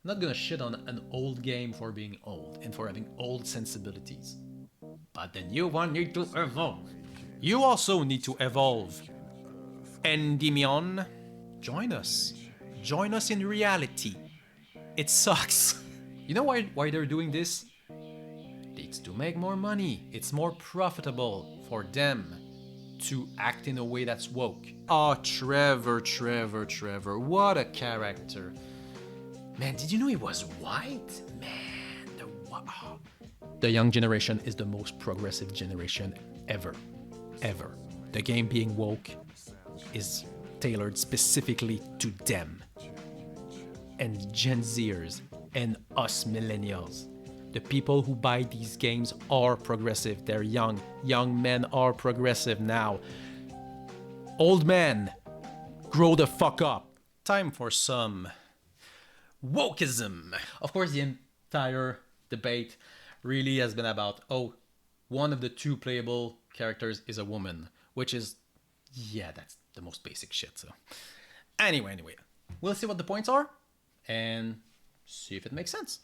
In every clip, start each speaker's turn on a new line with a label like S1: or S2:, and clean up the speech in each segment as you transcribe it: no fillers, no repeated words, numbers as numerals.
S1: I'm not gonna shit on an old game for being old and for having old sensibilities. But the new one needs to evolve. You also need to evolve. Endymion, join us. Join us in reality. It sucks. You know why they're doing this? It's to make more money. It's more profitable for them to act in a way that's woke. Oh, Trevor, what a character. Man, did you know he was white? Man, the young generation is the most progressive generation ever. Ever. The game being woke is tailored specifically to them. And Gen Zers and us millennials. The people who buy these games are progressive. They're young. Young men are progressive now. Old men, grow the fuck up. Time for some wokism. Of course, the entire debate really has been about, oh, one of the two playable characters is a woman, which is, yeah, that's the most basic shit. So, anyway, we'll see what the points are and see if it makes sense.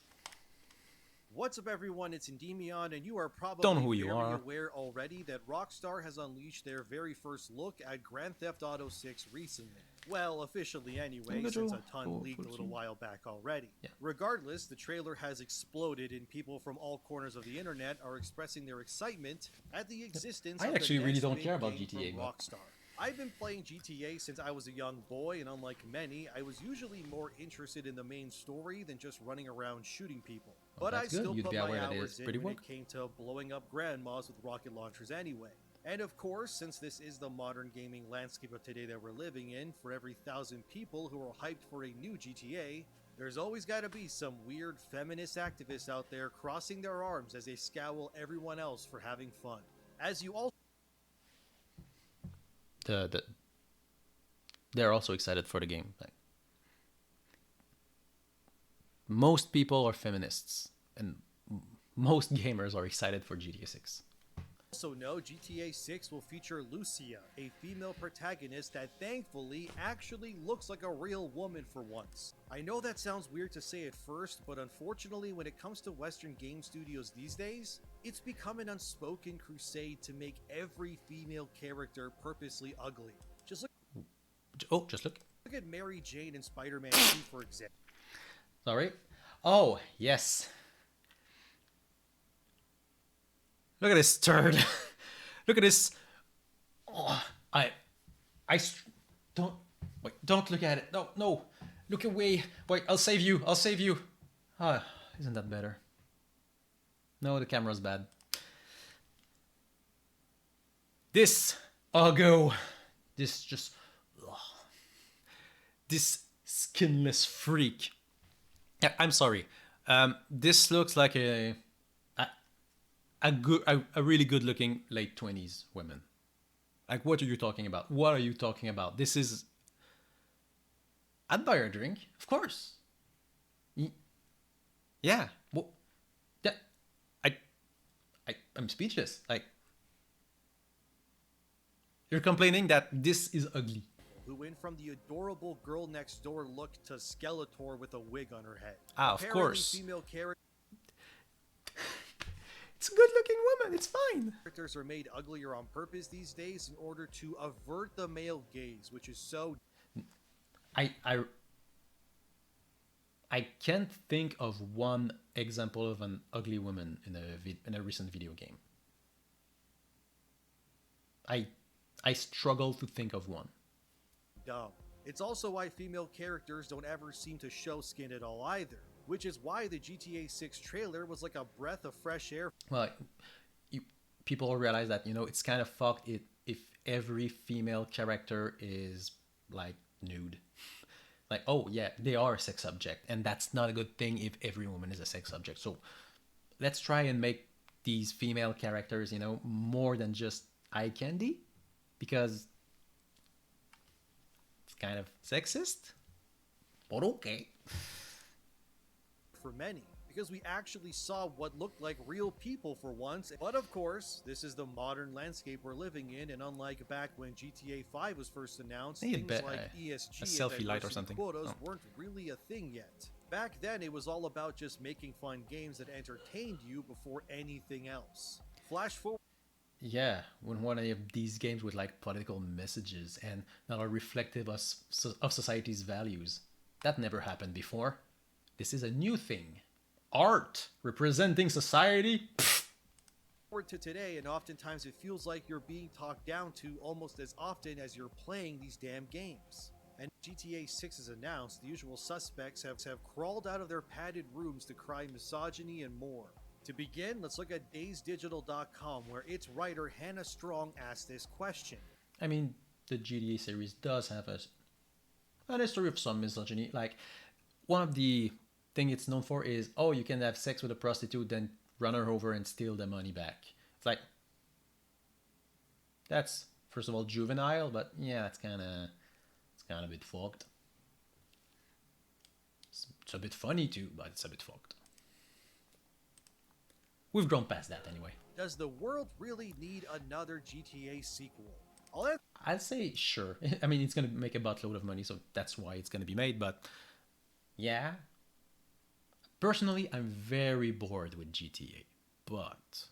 S2: What's up, everyone? It's Endymion, and you are
S1: Don't know
S2: probably
S1: who you
S2: very
S1: are.
S2: aware already that Rockstar has unleashed their very first look at Grand Theft Auto 6 recently. Well, officially anyway, since a ton leaked a little while back already.
S1: Yeah.
S2: Regardless, the trailer has exploded, and people from all corners of the internet are expressing their excitement at the existence
S1: I
S2: of
S1: actually
S2: the
S1: really
S2: next
S1: don't
S2: big
S1: care about
S2: game
S1: GTA,
S2: from
S1: but
S2: Rockstar. I've been playing GTA since I was a young boy, and unlike many, I was usually more interested in the main story than just running around shooting people.
S1: well,
S2: But I
S1: that's good.
S2: still
S1: You'd
S2: put
S1: be
S2: my
S1: aware that it
S2: hours
S1: is
S2: in
S1: pretty
S2: when
S1: woke.
S2: it came to blowing up grandmas with rocket launchers anyway. And of course, since this is the modern gaming landscape of today that we're living in, for every 1,000 people who are hyped for a new GTA, there's always gotta be some weird feminist activists out there crossing their arms as they scowl everyone else for having fun. As you all
S1: The they're also excited for the game. Like, most people are feminists, and most gamers are excited for GTA 6.
S2: also know, GTA 6 will feature Lucia, a female protagonist that thankfully actually looks like a real woman for once. I know that sounds weird to say at first, but unfortunately when it comes to Western game studios these days, it's become an unspoken crusade to make every female character purposely ugly. Just look at Mary Jane in Spider-Man 2 for example.
S1: Sorry. Oh, yes. Look at this turd. Look at this. Oh, I don't wait. Don't look at it. No. Look away. Wait, I'll save you. Ah, isn't that better? No, the camera's bad. This Uggo. This just. Ugh. This skinless freak. Yeah, I'm sorry. This looks like a really good looking late 20s woman. Like, what are you talking about? What are you talking about? This is. I'd buy her a drink, of course. Yeah. Well, that, I'm speechless. Like, you're complaining that this is ugly.
S2: Who went from the adorable girl next door look to Skeletor with a wig on her head.
S1: Ah, of
S2: Apparently,
S1: course.
S2: female
S1: It's a good looking woman. It's fine.
S2: characters are made uglier on purpose these days in order to avert the male gaze, which is so
S1: I I can't think of one example of an ugly woman in a recent video game. I struggle to think of one.
S2: dumb. It's also why female characters don't ever seem to show skin at all either, which is why the GTA 6 trailer was like a breath of fresh air.
S1: Well, people realize that it's kind of fucked if every female character is like nude. Like, oh yeah, they are a sex object, and that's not a good thing if every woman is a sex object. So let's try and make these female characters, more than just eye candy, because it's kind of sexist. But okay.
S2: For many, because we actually saw what looked like real people for once. But of course, this is the modern landscape we're living in, and unlike back when GTA 5 was first announced, things like ESG
S1: a selfie
S2: and
S1: light or
S2: diversity
S1: something.
S2: quotas weren't really a thing yet. Back then, it was all about just making fun games that entertained you before anything else. Flash forward.
S1: Yeah, when one of these games with like political messages and that are reflective of society's values. That never happened before. This is a new thing. Art representing society?
S2: To today, and oftentimes it feels like you're being talked down to almost as often as you're playing these damn games. And GTA 6 is announced, the usual suspects have crawled out of their padded rooms to cry misogyny and more. To begin, let's look at DaysDigital.com, where its writer Hannah Strong asked this question.
S1: I mean, the GTA series does have a history of some misogyny. Like, one of the thing it's known for is, oh, you can have sex with a prostitute, then run her over and steal the money back. It's like, that's first of all juvenile, but yeah, it's kind of a bit fucked. It's a bit funny too, but it's a bit fucked. We've grown past that anyway.
S2: Does the world really need another GTA sequel?
S1: I'd say sure. I mean, it's gonna make a buttload of money, so that's why it's gonna be made. But yeah, personally, I'm very bored with GTA, but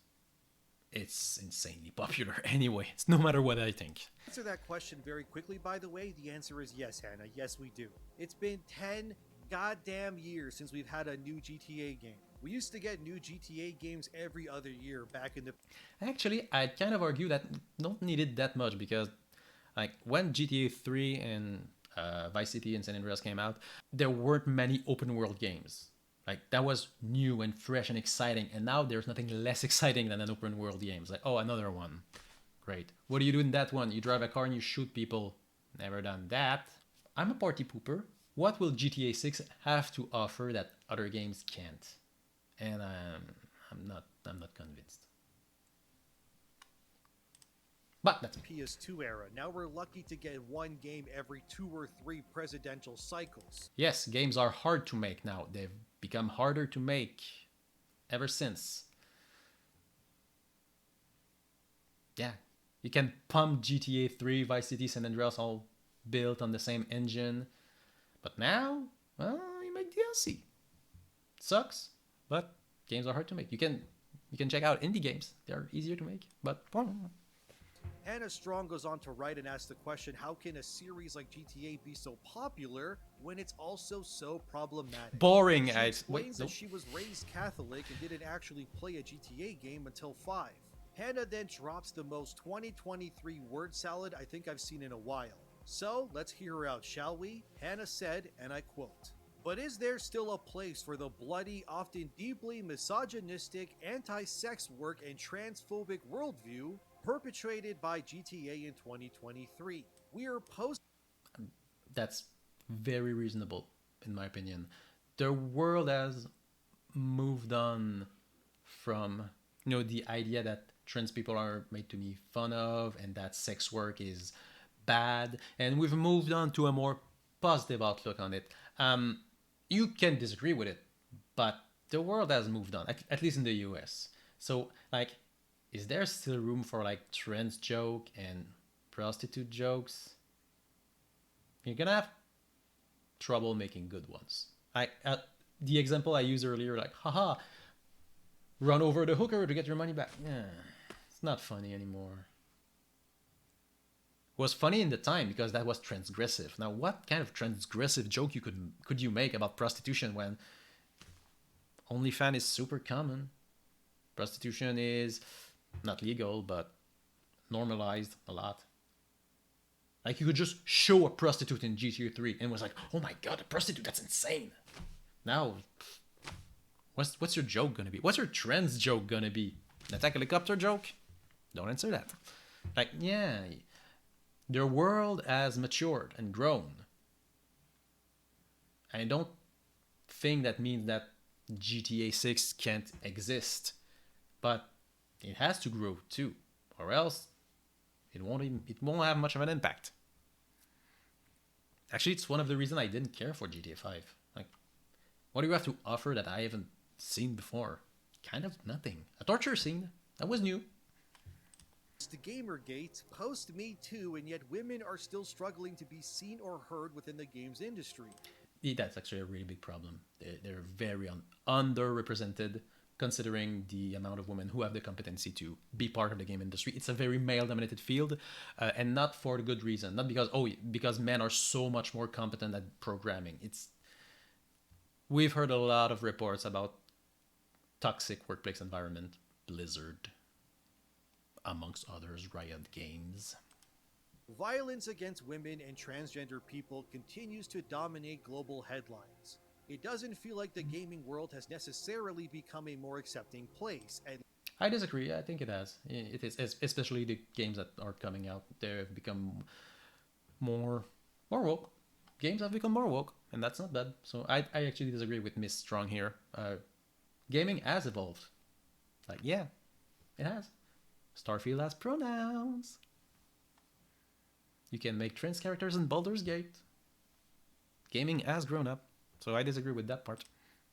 S1: it's insanely popular anyway. It's no matter what I think.
S2: Answer that question very quickly, by the way. The answer is yes, Hannah. Yes, we do. It's been 10 goddamn years since we've had a new GTA game. We used to get new GTA games every other year back in the...
S1: Actually, I'd kind of argue that don't need it that much because like when GTA 3 and Vice City and San Andreas came out, there weren't many open world games. Like that was new and fresh and exciting, and now there's nothing less exciting than an open world game. It's like, oh, another one. Great. What do you do in that one? You drive a car and you shoot people. Never done that. I'm a party pooper. What will GTA 6 have to offer that other games can't? And I'm not convinced. But that's me.
S2: PS2 era. Now we're lucky to get one game every 2 or 3 presidential cycles.
S1: Yes, games are hard to make now. They've become harder to make ever since. Yeah, you can pump GTA 3, Vice City, San Andreas all built on the same engine. But now, well, you make DLC. Sucks, but games are hard to make. You can check out indie games. They're easier to make, but...
S2: Hannah Strong goes on to write and ask the question, how can a series like GTA be so popular when it's also so problematic?
S1: Boring.
S2: She explains that
S1: Nope.
S2: she was raised Catholic and didn't actually play a GTA game until 5. Hannah then drops the most 2023 word salad I think I've seen in a while. So let's hear her out, shall we? Hannah said, and I quote, "But is there still a place for the bloody, often deeply misogynistic, anti-sex work and transphobic worldview perpetrated by GTA in 2023? We are
S1: That's very reasonable, in my opinion. The world has moved on from, the idea that trans people are made to be fun of and that sex work is bad, and we've moved on to a more positive outlook on it. You can disagree with it, but the world has moved on, at least in the US. So, like, is there still room for, like, trans joke and prostitute jokes? You're gonna have trouble making good ones. The example I used earlier, like, haha, run over the hooker to get your money back. Yeah, it's not funny anymore. It was funny in the time because that was transgressive. Now, what kind of transgressive joke could you make about prostitution when OnlyFans is super common? Prostitution is not legal, but normalized a lot. Like, you could just show a prostitute in GTA 3 and was like, oh my god, a prostitute, that's insane. Now, what's your joke gonna be? What's your trans joke gonna be? An attack helicopter joke? Don't answer that. Like, yeah, their world has matured and grown. I don't think that means that GTA 6 can't exist, but it has to grow too, or else it won't have much of an impact. Actually, it's one of the reasons I didn't care for GTA 5. Like, what do you have to offer that I haven't seen before? Kind of nothing. A torture scene, that was new.
S2: to Gamergate, post Me Too, and yet women are still struggling to be seen or heard within the games industry.
S1: That's actually a really big problem. They're very underrepresented, considering the amount of women who have the competency to be part of the game industry. It's a very male-dominated field, and not for the good reason. Not because men are so much more competent at programming. We've heard a lot of reports about toxic workplace environment, Blizzard, amongst others, Riot Games.
S2: Violence against women and transgender people continues to dominate global headlines. It doesn't feel like the gaming world has necessarily become a more accepting place.
S1: I disagree. I think it has. It is, especially the games that are coming out. They've become more woke. Games have become more woke, and that's not bad. So I actually disagree with Miss Strong here. Gaming has evolved. Like, yeah, it has. Starfield has pronouns. You can make trans characters in Baldur's Gate. Gaming has grown up, so I disagree with that part.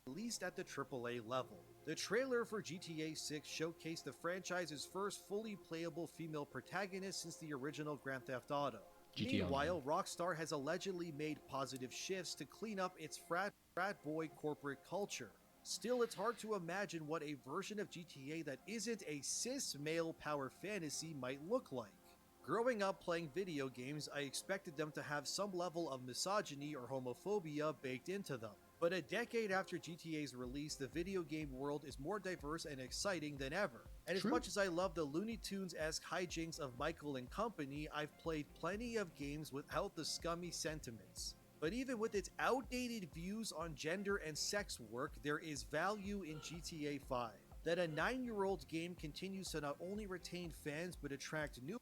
S2: At least at the AAA level. The trailer for GTA 6 showcased the franchise's first fully playable female protagonist since the original Grand Theft Auto. Meanwhile, Rockstar has allegedly made positive shifts to clean up its frat boy corporate culture. Still, it's hard to imagine what a version of GTA that isn't a cis male power fantasy might look like. Growing up playing video games, I expected them to have some level of misogyny or homophobia baked into them. But a decade after GTA's release, the video game world is more diverse and exciting than ever. And as much as I love the Looney Tunes-esque hijinks of Michael and company, I've played plenty of games without the scummy sentiments. But even with its outdated views on gender and sex work, there is value in GTA 5. That a 9-year-old game continues to not only retain fans but attract new.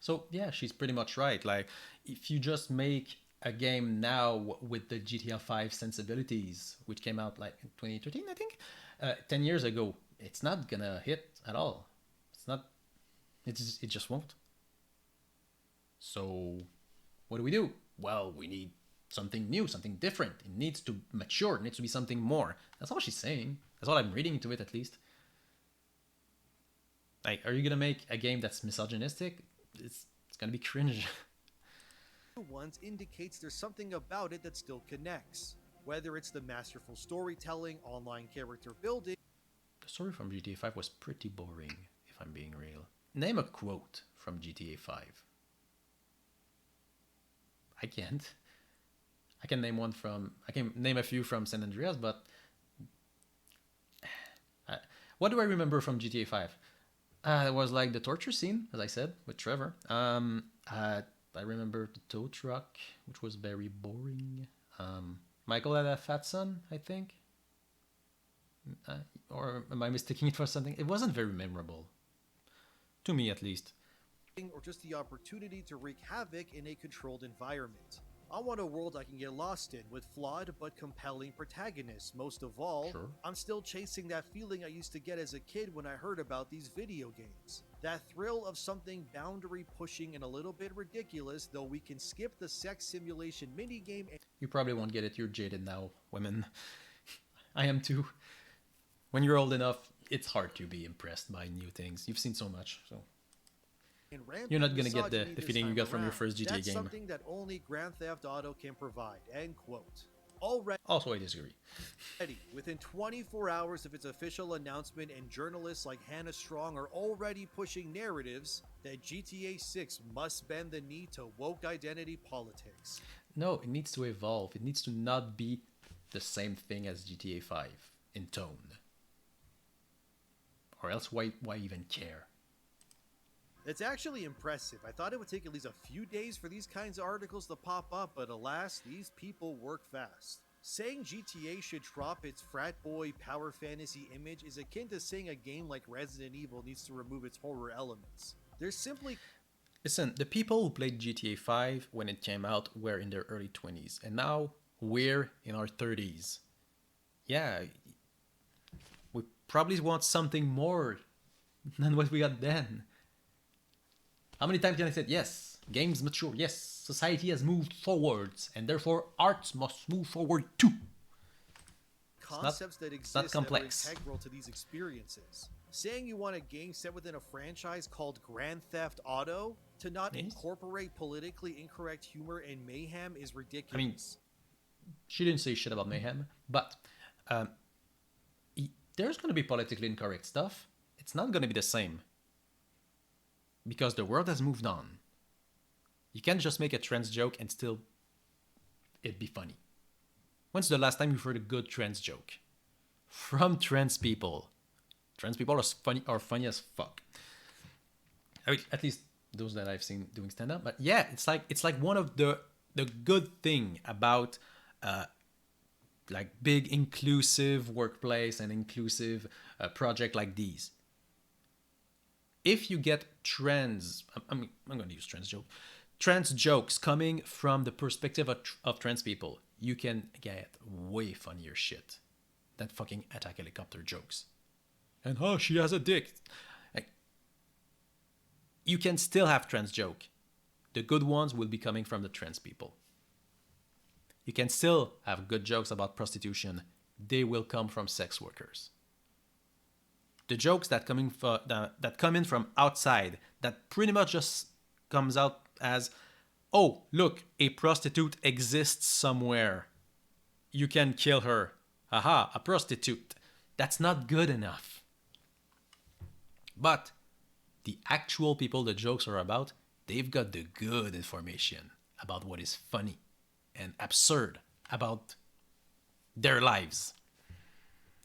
S1: So yeah, she's pretty much right. Like, if you just make a game now with the GTA 5 sensibilities, which came out like in 2013, I think, 10 years ago, it's not gonna hit at all. It's not. It just won't. So what do? Well, we need something new, something different. It needs to mature. It needs to be something more. That's all she's saying. That's all I'm reading into it, at least. Like, are you gonna make a game that's misogynistic? It's gonna be cringe.
S2: Ones indicates there's something about it that still connects. Whether it's the masterful storytelling, online character building.
S1: The story from GTA 5 was pretty boring, if I'm being real. Name a quote from GTA 5. I can't. I can name a few from San Andreas, but what do I remember from GTA 5? It was like the torture scene, as I said, with Trevor. I remember the tow truck, which was very boring. Michael had a fat son, I think. Or am I mistaking it for something? It wasn't very memorable. To me, at least.
S2: Or just the opportunity to wreak havoc in a controlled environment. I want a world I can get lost in, with flawed but compelling protagonists. Most of all,
S1: Sure.
S2: I'm still chasing that feeling I used to get as a kid when I heard about these video games. That thrill of something boundary pushing and a little bit ridiculous, though we can skip the sex simulation minigame.
S1: You probably won't get it, you're jaded now, women. I am too. When you're old enough, it's hard to be impressed by new things. You've seen so much, so... You're not gonna get the feeling you got from your first GTA
S2: That's
S1: game.
S2: Something that only Grand Theft Auto can provide. End quote. Already,
S1: Also, I disagree.
S2: within 24 hours of its official announcement, and journalists like Hannah Strong are already pushing narratives that GTA 6 must bend the knee to woke identity politics.
S1: No, it needs to evolve. It needs to not be the same thing as GTA 5 in tone. Or else why even care?
S2: It's actually impressive. I thought it would take at least a few days for these kinds of articles to pop up, but alas, these people work fast. Saying GTA should drop its frat boy power fantasy image is akin to saying a game like Resident Evil needs to remove its horror elements. There's simply...
S1: Listen, the people who played GTA 5 when it came out were in their early 20s, and now we're in our 30s. Yeah, we probably want something more than what we got then. How many times can I say, yes, games mature, yes, society has moved forwards, and therefore arts must move forward too.
S2: Concepts that exist that are integral to these experiences. Saying you want a game set within a franchise called Grand Theft Auto to not incorporate politically incorrect humor and mayhem is ridiculous.
S1: she didn't say shit about mayhem, but um, there's going to be politically incorrect stuff. It's not going to be the same because the world has moved on. You can't just make a trans joke and still it be funny. When's the last time you've heard a good trans joke from trans people? Trans people are funny as fuck. I mean, at least those that I've seen doing stand up. But yeah, it's like one of the good thing about like big inclusive workplace and inclusive project like these. If you get trans, I'm going to use trans jokes coming from the perspective of trans people, you can get way funnier shit than fucking attack helicopter jokes. And oh, she has a dick. Like, you can still have trans joke. The good ones will be coming from the trans people. You can still have good jokes about prostitution. They will come from sex workers. The jokes that come in from outside, that pretty much just comes out as, oh, look, a prostitute exists somewhere. You can kill her. Haha, a prostitute. That's not good enough. But the actual people the jokes are about, they've got the good information about what is funny and absurd about their lives.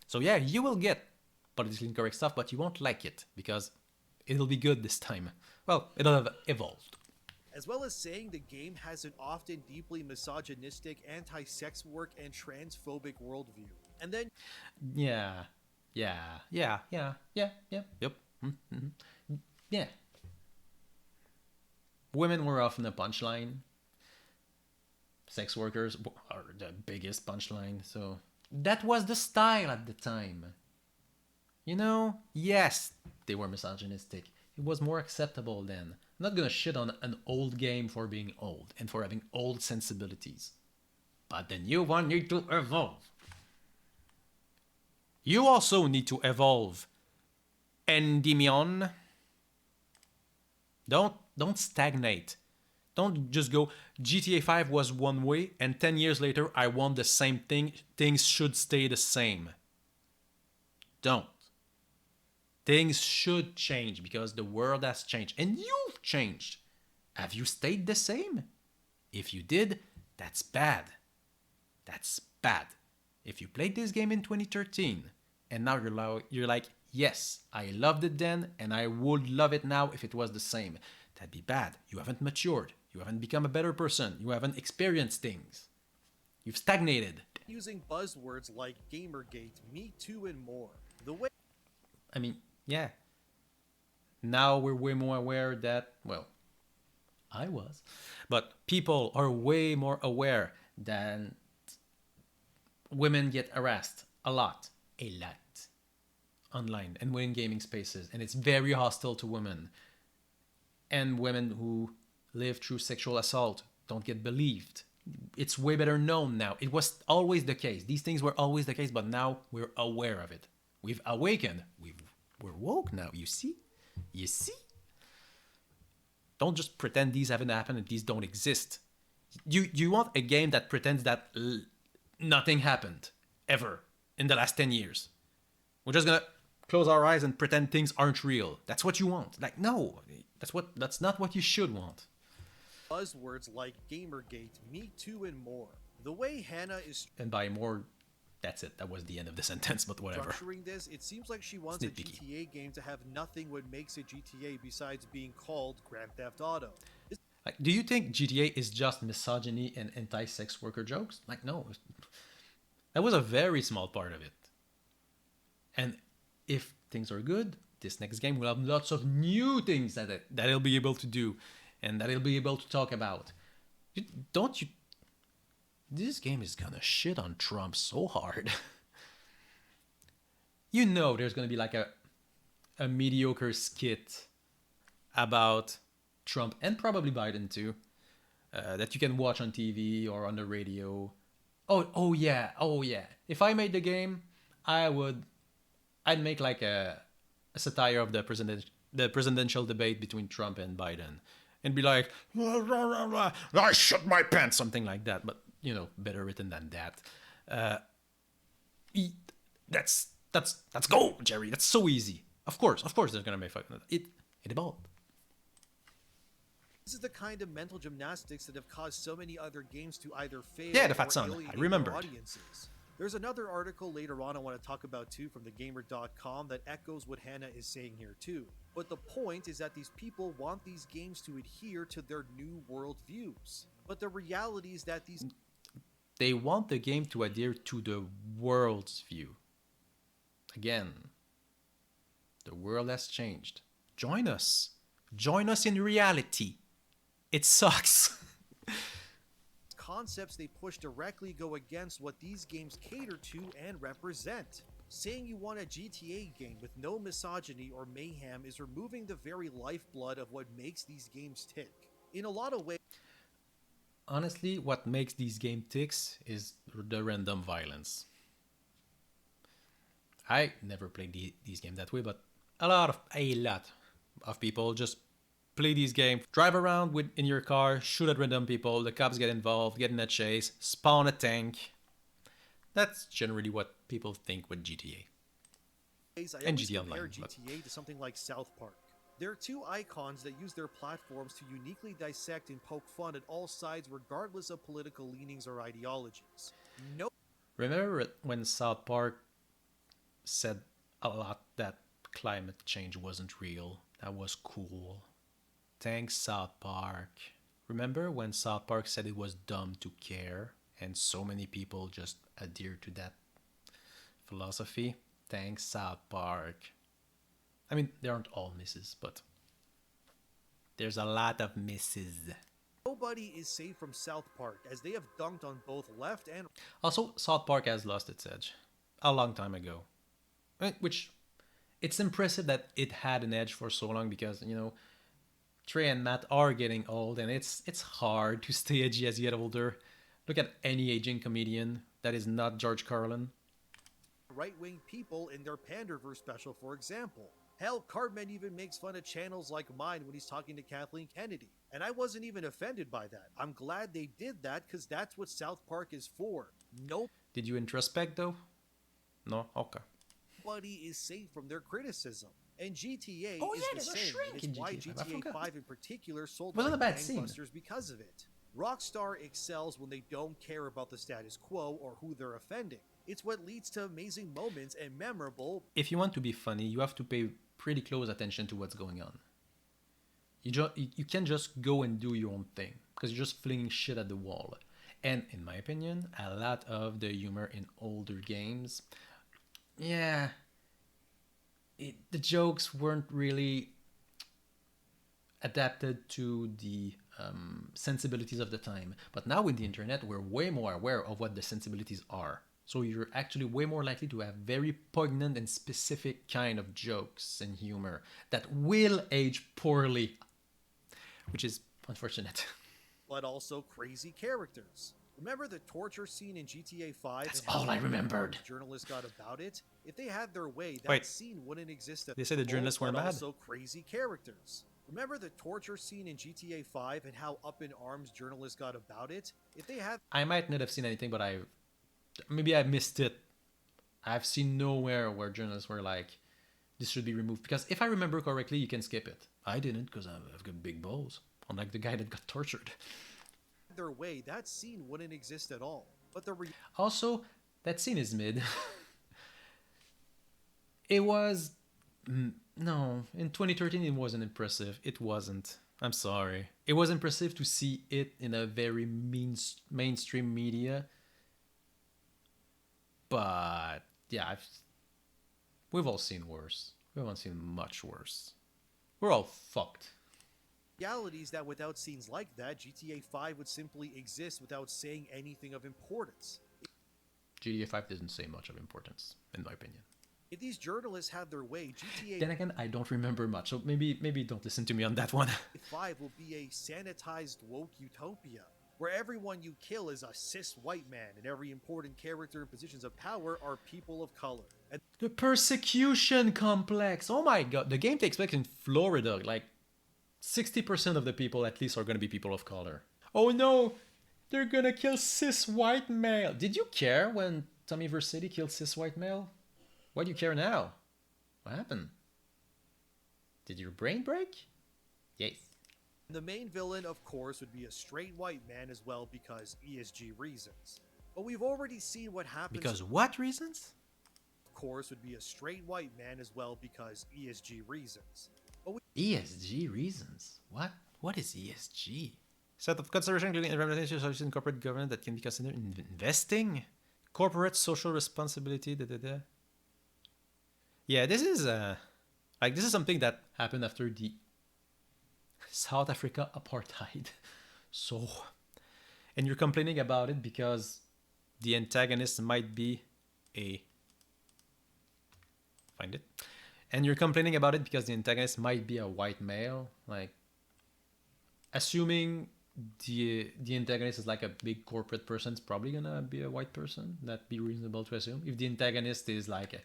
S1: So yeah, you will get politically incorrect stuff, but you won't like it because it'll be good this time. Well, it'll have evolved.
S2: As well as saying the game has an often deeply misogynistic, anti-sex work, and transphobic worldview. And then...
S1: Yeah. Yep. Mm-hmm. Yeah. Women were often a punchline. Sex workers are the biggest punchline, so that was the style at the time. You know, yes, they were misogynistic. It was more acceptable then. I'm not gonna shit on an old game for being old and for having old sensibilities. But the new one need to evolve. You also need to evolve. Endymion. Don't stagnate. Don't just go, GTA 5 was one way, and 10 years later I want the same thing. Things should stay the same. Don't. Things should change because the world has changed. And you've changed. Have you stayed the same? If you did, that's bad. That's bad. If you played this game in 2013, and now you're like, yes, I loved it then, and I would love it now if it was the same. That'd be bad. You haven't matured. You haven't become a better person. You haven't experienced things. You've stagnated.
S2: Using buzzwords like Gamergate, Me Too, and more. The way...
S1: I mean, yeah. Now we're way more aware that, well, I was. But people are way more aware that women get harassed a lot. Online and within gaming spaces. And it's very hostile to women. And women who live through sexual assault don't get believed. It's way better known now. It was always the case. These things were always the case, but now we're aware of it. We've awakened. We're woke now. You see? You see? Don't just pretend these haven't happened and these don't exist. You want a game that pretends that nothing happened ever in the last 10 years. We're just gonna close our eyes and pretend things aren't real. That's what you want. Like, no, that's not what you should want.
S2: Buzzwords like Gamergate, Me Too, and more. The way Hannah is...
S1: And by more, that's it. That was the end of the sentence, but whatever.
S2: Structuring this, it seems like she wants a GTA game to have nothing what makes it GTA besides being called Grand Theft Auto.
S1: Like, do you think GTA is just misogyny and anti-sex worker jokes? Like, no. That was a very small part of it. And if things are good, this next game will have lots of new things that it'll be able to do and that it'll be able to talk about. This game is gonna shit on Trump so hard. You know there's gonna be like a mediocre skit about Trump and probably Biden too, that you can watch on TV or on the radio. Oh yeah. If I made the game, I'd make like a satire of the presidential debate between Trump and Biden, and be like, I shut my pants, something like that. But better written than that. Uh, that's gold, Jerry. That's so easy. Of course, they're gonna make fucking it evolved.
S2: This is the kind of mental gymnastics that have caused so many other games to either fail
S1: Yeah, the Fat
S2: or
S1: Son.
S2: alienate
S1: I remembered.
S2: their audiences. There's another article later on I want to talk about too from thegamer.com that echoes what Hannah is saying here too. But the point is that these people want these games to adhere to their new world views. But the reality is that
S1: they want the game to adhere to the world's view. Again, the world has changed. Join us. Join us in reality. It sucks.
S2: concepts they push directly go against what these games cater to and represent. Saying you want a GTA game with no misogyny or mayhem is removing the very lifeblood of what makes these games tick. In a lot of ways,
S1: honestly, what makes these games ticks is the random violence. I never played these games that way, but a lot of people just play these games, drive around in your car, shoot at random people, the cops get involved, get in a chase, spawn a tank. That's generally what people think with GTA.
S2: I always compare GTA to something like South Park. There are two icons that use their platforms to uniquely dissect and poke fun at all sides regardless of political leanings or ideologies. No.
S1: Remember when South Park said a lot that climate change wasn't real? That was cool. Thanks, South Park. Remember when South Park said it was dumb to care and so many people just adhere to that philosophy? Thanks, South Park. I mean, there aren't all misses, but there's a lot of misses.
S2: Nobody is safe from South Park, as they have dunked on both left and...
S1: Also, South Park has lost its edge a long time ago. Which, it's impressive that it had an edge for so long because, Trey and Matt are getting old and it's hard to stay edgy as you get older. Look at any aging comedian that is not George Carlin.
S2: Right-wing people in their Panderverse special, for example. Hell, Cartman even makes fun of channels like mine when he's talking to Kathleen Kennedy. And I wasn't even offended by that. I'm glad they did that because that's what South Park is for. Nope.
S1: Did you introspect though? No? Okay.
S2: Nobody is safe from their criticism. And GTA
S1: is
S2: the same. It's why GTA 5 in particular sold like gangbusters because of it. Rockstar excels when they don't care about the status quo or who they're offending. It's what leads to amazing moments and memorable...
S1: If you want to be funny, you have to pay pretty close attention to what's going on. You can't just go and do your own thing, because you're just flinging shit at the wall. And in my opinion, a lot of the humor in older games... Yeah... the jokes weren't really adapted to the sensibilities of the time. But now with the internet, we're way more aware of what the sensibilities are. So you're actually way more likely to have very poignant and specific kind of jokes and humor that will age poorly, which is unfortunate.
S2: But also crazy characters. Remember the torture scene in GTA 5?
S1: That's all I remembered.
S2: Journalists got about it. If they had their way, that scene wouldn't exist.
S1: They said the journalists were mad.
S2: Also crazy characters. Remember the torture scene in GTA 5 and how up in arms journalists got about it? If they had...
S1: I might not have seen anything, but maybe I missed it. I've seen nowhere where journalists were like, this should be removed. Because if I remember correctly, you can skip it. I didn't because I've got big balls. Unlike the guy that got tortured.
S2: Their way, that scene wouldn't exist at all. But
S1: also, that scene is mid. It was... No, in 2013 it wasn't impressive. It wasn't. I'm sorry. It was impressive to see it in a very mainstream media. But, yeah, we've all seen worse. We've all seen much worse. We're all fucked.
S2: Reality is that without scenes like that, GTA 5 would simply exist without saying anything of importance.
S1: GTA 5 doesn't say much of importance, in my opinion.
S2: If these journalists have their way, GTA...
S1: Then again, I don't remember much, so maybe don't listen to me on that one.
S2: 5 will be a sanitized woke utopia, where everyone you kill is a cis white man, and every important character in positions of power are people of color. And
S1: the persecution complex! Oh my god, the game takes place in Florida, like 60% of the people at least are going to be people of color. Oh no! They're gonna kill cis white male. Did you care when Tommy Vercetti killed cis white male? Why do you care now? What happened? Did your brain break? Yes.
S2: The main villain, of course, would be a straight white man as well because ESG reasons. But we've already seen what happens.
S1: Because what reasons?
S2: Of course, would be a straight white man as well because ESG reasons.
S1: ESG reasons? What? What is ESG? Set of consideration including environmental social and corporate governance that can be considered in investing, corporate social responsibility. Yeah, this is this is something that happened after the South Africa apartheid. So, and you're complaining about it because the antagonist might be a find it, and you're complaining about it because the antagonist might be a white male. Like, assuming the antagonist is like a big corporate person, it's probably gonna be a white person. That'd be reasonable to assume. If the antagonist is like a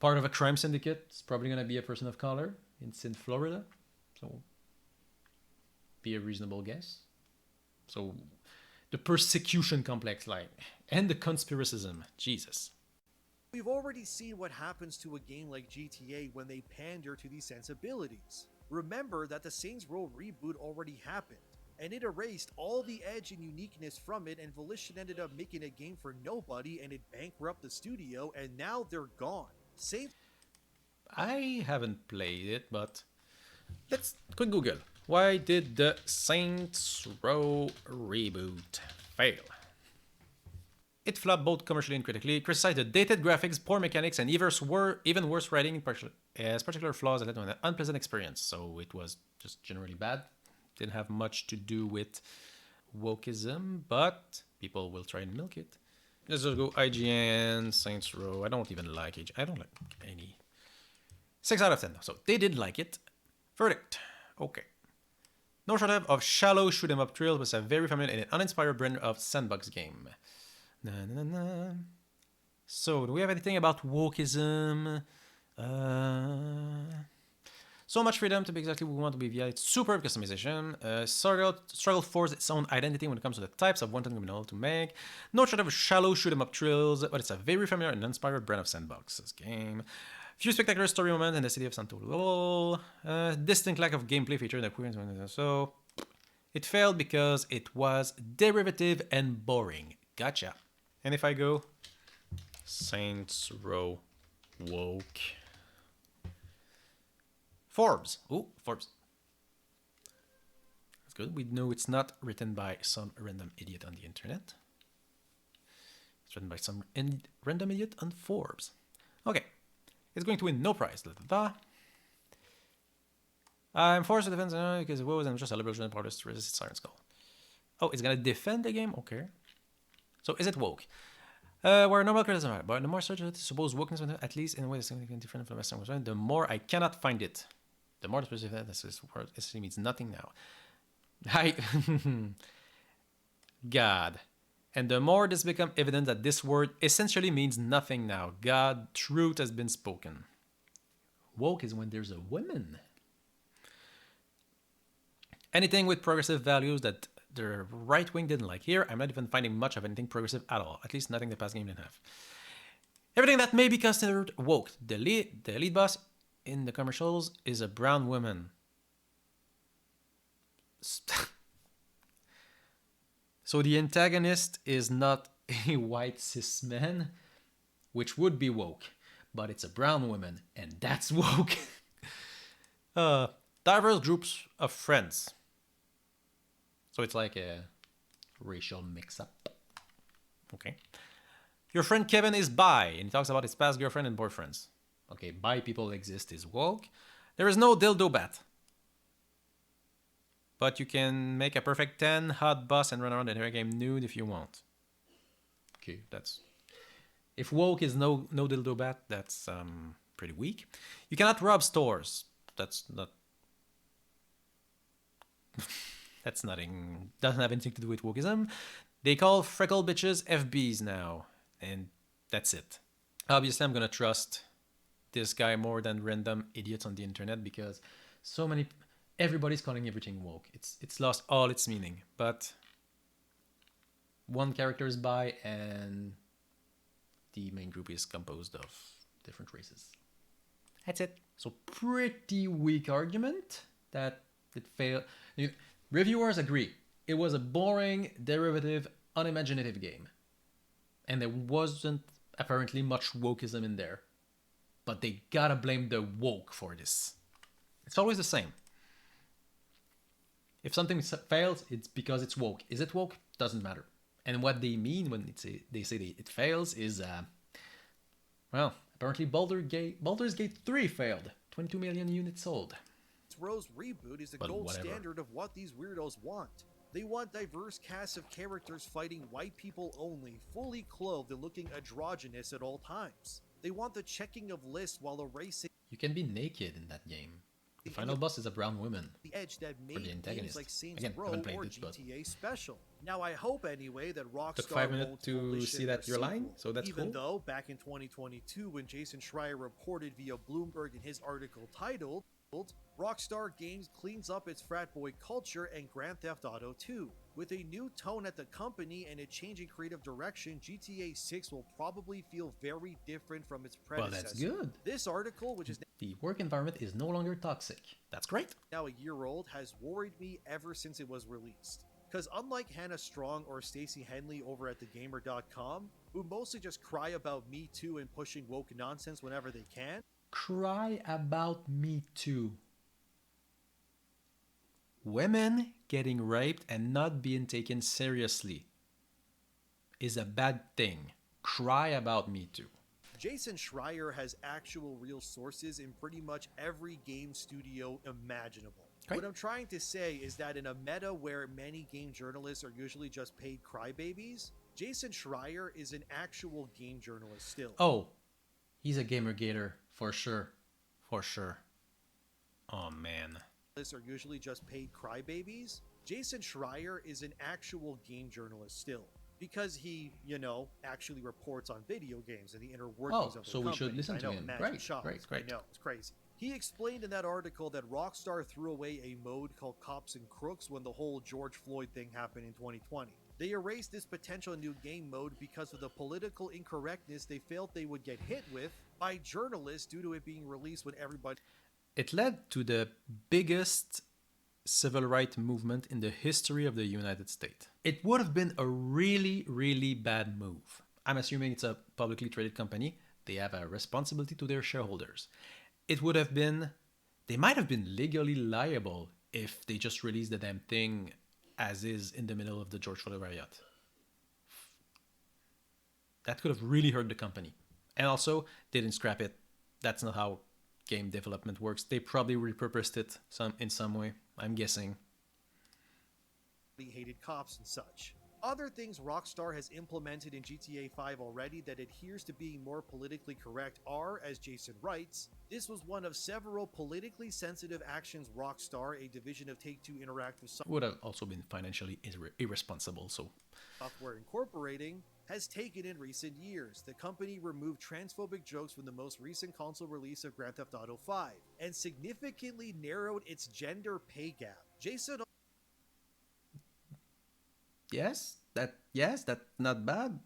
S1: part of a crime syndicate, it's probably gonna be a person of color. It's in Florida, so be a reasonable guess. So the persecution complex, like, and the conspiracism, Jesus.
S2: We've already seen what happens to a game like GTA when they pander to these sensibilities. Remember that the Saints Row reboot already happened, and it erased all the edge and uniqueness from it, and Volition ended up making a game for nobody, and it bankrupted the studio, and now they're gone.
S1: I haven't played it, but let's quick Google. Why did the Saints Row reboot fail? It flopped both commercially and critically, criticized the dated graphics, poor mechanics, and even worse writing as particular flaws that led to an unpleasant experience. So it was just generally bad. Didn't have much to do with wokism, but people will try and milk it. Let's just go IGN, Saints Row. I don't even like it. I don't like any. 6 out of 10. So they did like it. Verdict. Okay. No shortage of shallow shoot 'em up thrills with a very familiar and uninspired brand of sandbox game. Na, na, na, na. So, do we have anything about wokism? So much freedom to be exactly what we want to be via its superb customization. Struggle force its own identity when it comes to the types of wanted criminal to make. No shortage of shallow shoot 'em up thrills, but it's a very familiar and uninspired brand of sandbox. This game. Few spectacular story moments in the city of Santo. Distinct lack of gameplay feature that so it failed because it was derivative and boring. Gotcha. And if I go Saints Row woke Forbes. Ooh, Forbes. That's good. We know it's not written by some random idiot on the internet. It's written by some random idiot on Forbes. Okay. It's going to win no prize. I'm forced to defend because it wasn't just a liberal journal published to resist Siren's Call. Oh, it's gonna defend the game? Okay. So is it woke? Where normal criticism, but the more search I suppose wokeness at least in a way that's significantly different from the Western world, the more I cannot find it. The more the specific this word essentially means nothing now. God. And the more this becomes evident that this word essentially means nothing now. God, truth has been spoken. Woke is when there's a woman. Anything with progressive values that the right wing didn't like. Here, I'm not even finding much of anything progressive at all. At least nothing the past game didn't have. Everything that may be considered woke. The lead boss in the commercials is a brown woman. So the antagonist is not a white cis man, which would be woke, but it's a brown woman, and that's woke. Diverse groups of friends. So it's like a racial mix-up. Okay. Your friend Kevin is bi, and he talks about his past girlfriend and boyfriends. Okay, bi people exist is woke. There is no dildo bat. But you can make a perfect 10, hot boss, and run around the entire game nude if you want. Okay, that's... If woke is no dildo bat, that's pretty weak. You cannot rob stores. That's not... That's nothing... Doesn't have anything to do with wokism. They call freckle bitches FBs now. And that's it. Obviously, I'm gonna trust this guy more than random idiots on the internet because so many... Everybody's calling everything woke. It's lost all its meaning. But one character is bi, and the main group is composed of different races. That's it. So pretty weak argument that it failed. Reviewers agree. It was a boring, derivative, unimaginative game. And there wasn't apparently much wokism in there. But they gotta blame the woke for this. It's always the same. If something fails, it's because it's woke. Is it woke? Doesn't matter. And what they mean when they say it fails is, well, apparently Baldur's Gate 3 failed. 22 million units sold.
S2: Rose reboot is the gold standard of what these weirdos want. They want diverse casts of characters fighting white people only, fully clothed and looking androgynous at all times. They want the checking of lists while erasing.
S1: You can be naked in that game. The final boss is a brown woman.
S2: The edge that made games like Saints Row or GTA special. Now I hope anyway that Rockstar
S1: took 5 minutes to see that you're lying, so that's
S2: even
S1: cool.
S2: Though back in 2022 when Jason Schreier reported via Bloomberg in his article titled Rockstar Games cleans up its frat boy culture and Grand Theft Auto 2. With a new tone at the company and a change in creative direction, GTA 6 will probably feel very different from its predecessor.
S1: Well, that's good.
S2: This article, which is
S1: the work environment is no longer toxic. That's great.
S2: Now a year old, has worried me ever since it was released. Because unlike Hannah Strong or Stacey Henley over at thegamer.com, who mostly just cry about Me Too and pushing woke nonsense whenever they can,
S1: cry about Me Too. Women getting raped and not being taken seriously is a bad thing. Cry about Me Too.
S2: Jason Schreier has actual real sources in pretty much every game studio imaginable. What I'm trying to say is that in a meta where many game journalists are usually just paid crybabies, Jason Schreier is an actual game journalist still.
S1: Oh, he's a gamergator for sure. For sure. Oh man.
S2: Are usually just paid crybabies. Jason Schreier is an actual game journalist still. Because he, actually reports on video games and the inner workings of the company.
S1: We should listen to him. Great.
S2: I know, it's crazy. He explained in that article that Rockstar threw away a mode called Cops and Crooks when the whole George Floyd thing happened in 2020. They erased this potential new game mode because of the political incorrectness they felt they would get hit with by journalists due to it being released when everybody...
S1: It led to the biggest civil rights movement in the history of the United States. It would have been a really, really bad move. I'm assuming it's a publicly traded company. They have a responsibility to their shareholders. It would have been... They might have been legally liable if they just released the damn thing as is in the middle of the George Floyd riot. That could have really hurt the company. And also, they didn't scrap it. That's not how game development works. They probably repurposed it in some way, I'm guessing.
S2: Hated cops and such. Other things Rockstar has implemented in GTA 5 already that adheres to being more politically correct are, as Jason writes, this was one of several politically sensitive actions Rockstar, a division of Take-Two Interactive
S1: would have also been financially irresponsible, so
S2: Software Incorporating has taken in recent years. The company removed transphobic jokes from the most recent console release of Grand Theft Auto 5 and significantly narrowed its gender pay gap. Jason...
S1: Yes, that's not bad.